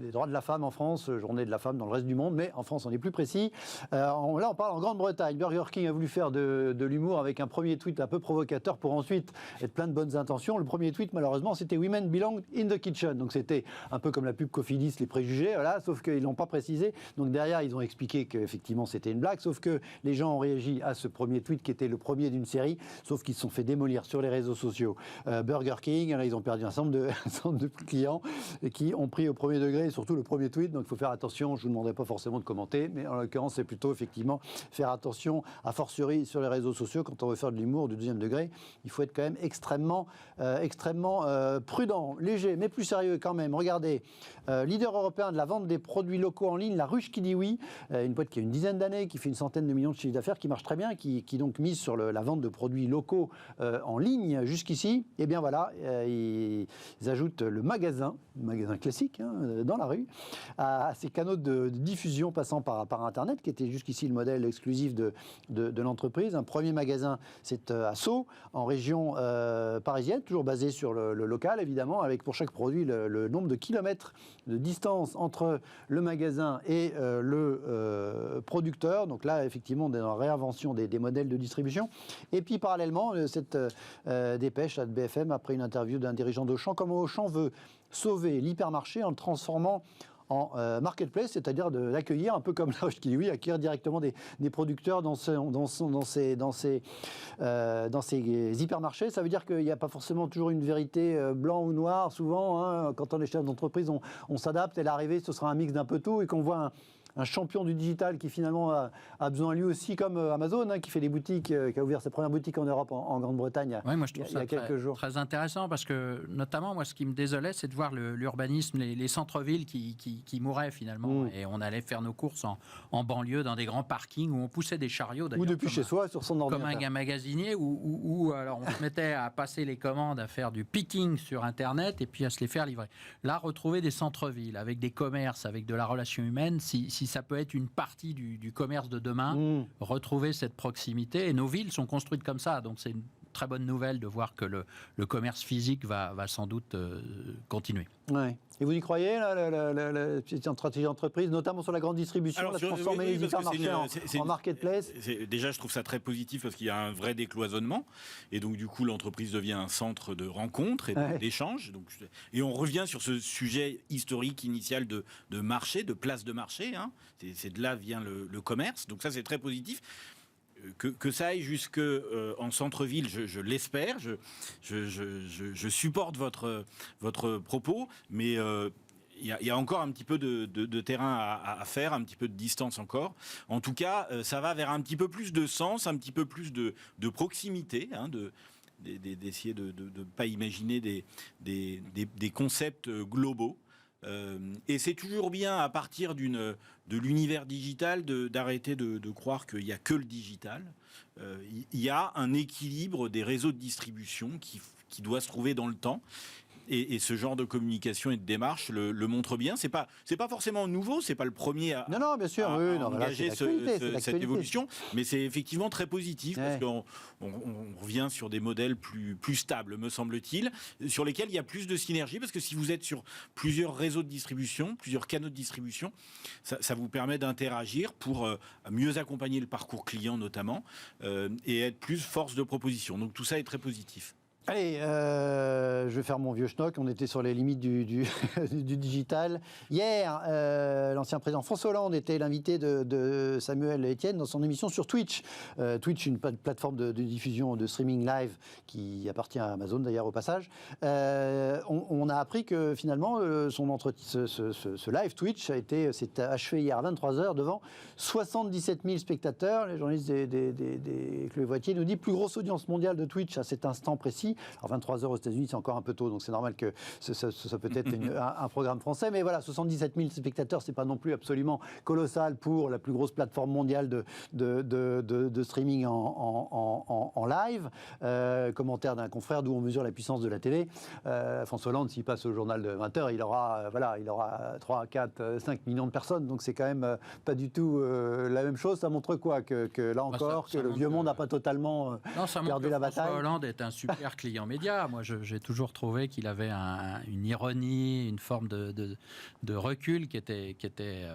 des droits de la femme en France, journée de la femme dans le reste du monde, mais en France on est plus précis. Là on parle en Grande-Bretagne. Burger King a voulu faire de l'humour avec un premier tweet un peu provocateur pour ensuite être plein de bonnes intentions. Le premier tweet malheureusement c'était Women belong in the kitchen, donc c'était un peu comme la pub Cofidis, les préjugés, voilà, sauf qu'ils l'ont pas précisé. Donc derrière ils ont expliqué qu'effectivement c'était une blague, sauf que les gens ont réagi à ce premier tweet qui était le premier d'une série, sauf qu'ils se sont fait démolir sur les réseaux sociaux. Burger King, là, ils ont perdu un certain nombre de clients qui ont pris au premier degré, et surtout le premier tweet, donc il faut faire attention, je ne vous demanderai pas forcément de commenter, mais en l'occurrence c'est plutôt effectivement faire attention, a fortiori sur les réseaux sociaux, quand on veut faire de l'humour du deuxième degré, il faut être quand même extrêmement prudent, léger, mais plus sérieux quand même. Regardez, leader européen de la vente des produits locaux en ligne, La Ruche qui dit oui, une boîte qui a une dizaine d'années, qui fait une centaine de millions de chiffres d'affaires, qui marche très bien, qui donc mise sur la vente de produits locaux en ligne jusqu'ici, et bien voilà, ils ajoutent le magasin classique dans la rue, à ces canaux de diffusion passant par Internet, qui était jusqu'ici le modèle exclusif de l'entreprise. Un premier magasin, c'est à Sceaux, en région parisienne, toujours basé sur le local, évidemment, avec pour chaque produit le nombre de kilomètres de distance entre le magasin et le producteur. Donc là, effectivement, on est dans la réinvention des modèles de distribution. Et puis, parallèlement, cette dépêche de BFM, après une interview d'un dirigeant d'Auchan, comment Auchan veut sauver l'hypermarché en le transformant en marketplace, c'est-à-dire de l'accueillir un peu comme La Ruche qui dit oui, accueillir directement des producteurs dans ces hypermarchés. Ça veut dire qu'il n'y a pas forcément toujours une vérité blanc ou noir. Souvent, quand on est chef d'entreprise, on s'adapte et l'arrivée, ce sera un mix d'un peu tout et qu'on voit un champion du digital qui finalement a besoin lui aussi, comme Amazon, qui fait des boutiques, qui a ouvert sa première boutique en Europe, en Grande-Bretagne, moi, je trouve il y a quelques jours. Très intéressant parce que, notamment, moi, ce qui me désolait, c'est de voir l'urbanisme, les centres-villes qui mouraient finalement. Et on allait faire nos courses en banlieue, dans des grands parkings où on poussait des chariots. Ou depuis chez soi, sur son ordinateur. Comme un magasinier où alors on se mettait à passer les commandes, à faire du picking sur Internet et puis à se les faire livrer. Là, retrouver des centres-villes avec des commerces, avec de la relation humaine, si ça peut être une partie du commerce de demain, retrouver cette proximité. Et nos villes sont construites comme ça, donc c'est une très bonne nouvelle de voir que le commerce physique va sans doute continuer. Ouais. Et vous y croyez, la stratégie d'entreprise, notamment sur la grande distribution, de transformer les hypermarchés en marketplace? Déjà, je trouve ça très positif parce qu'il y a un vrai décloisonnement. Et donc, du coup, l'entreprise devient un centre de rencontres et d'échanges. Et on revient sur ce sujet historique initial de marché, de place de marché. C'est de là vient le commerce. Donc ça, c'est très positif. Que ça aille jusque en centre-ville, je l'espère. Je supporte votre propos, mais il y a encore un petit peu de terrain à faire, un petit peu de distance encore. En tout cas, ça va vers un petit peu plus de sens, un petit peu plus de proximité, d'essayer de ne pas imaginer des concepts globaux. Et c'est toujours bien, à partir de l'univers digital, d'arrêter de croire qu'il n'y a que le digital. Il y a un équilibre des réseaux de distribution qui doit se trouver dans le temps. Et ce genre de communication et de démarche le montre bien. C'est pas forcément nouveau, c'est pas le premier à engager cette évolution, mais c'est effectivement très positif parce qu'on revient sur des modèles plus stables, me semble-t-il, sur lesquels il y a plus de synergie, parce que si vous êtes sur plusieurs réseaux de distribution, plusieurs canaux de distribution, ça vous permet d'interagir pour mieux accompagner le parcours client notamment et être plus force de proposition. Donc tout ça est très positif. Allez, je vais faire mon vieux schnock. On était sur les limites du digital. Hier, l'ancien président François Hollande était l'invité de Samuel Etienne dans son émission sur Twitch. Twitch, une plateforme de diffusion de streaming live qui appartient à Amazon d'ailleurs au passage. On a appris que finalement, ce live Twitch s'est achevé hier à 23h devant 77 000 spectateurs. Les journalistes des Chloé Voitier nous dit plus grosse audience mondiale de Twitch à cet instant précis. Alors 23h aux États-Unis, c'est encore un peu tôt, donc c'est normal que ça peut être un programme français. Mais voilà, 77 000 spectateurs, c'est pas non plus absolument colossal pour la plus grosse plateforme mondiale de streaming en live. Commentaire d'un confrère d'où on mesure la puissance de la télé. François Hollande, s'il passe au journal de 20h, il aura 3, 4, 5 millions de personnes. Donc c'est quand même pas du tout la même chose. Ça montre quoi que là encore, que le vieux monde n'a pas totalement perdu la bataille. François Hollande est un super client média. Moi, j'ai toujours trouvé qu'il avait une ironie, une forme de recul qui était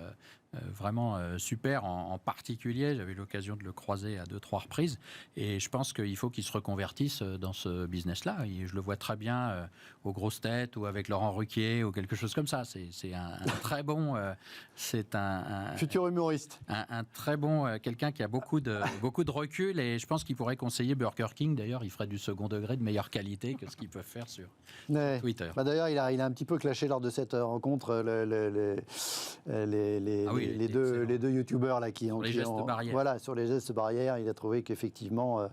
vraiment super, en particulier. J'avais eu l'occasion de le croiser à 2-3 reprises. Et je pense qu'il faut qu'il se reconvertisse dans ce business-là. Et je le vois très bien aux grosses têtes ou avec Laurent Ruquier ou quelque chose comme ça. C'est un très bon... c'est un futur humoriste. Un très bon... quelqu'un qui a beaucoup de recul. Et je pense qu'il pourrait conseiller Burger King. D'ailleurs, il ferait du second degré de meilleure qualité que ce qu'ils peuvent faire sur Twitter. D'ailleurs, il a un petit peu clashé lors de cette rencontre les deux youtubeurs là qui ont les gestes barrières. Voilà, sur les gestes barrières, il a trouvé qu'effectivement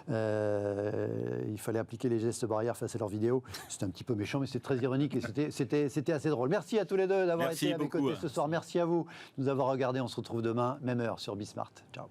il fallait appliquer les gestes barrières face à leurs vidéos. C'était un petit peu méchant, mais c'est très ironique et c'était assez drôle. Merci à tous les deux d'avoir été à mes côtés ce soir. Merci à vous de nous avoir regardés. On se retrouve demain, même heure sur Bismart. Ciao.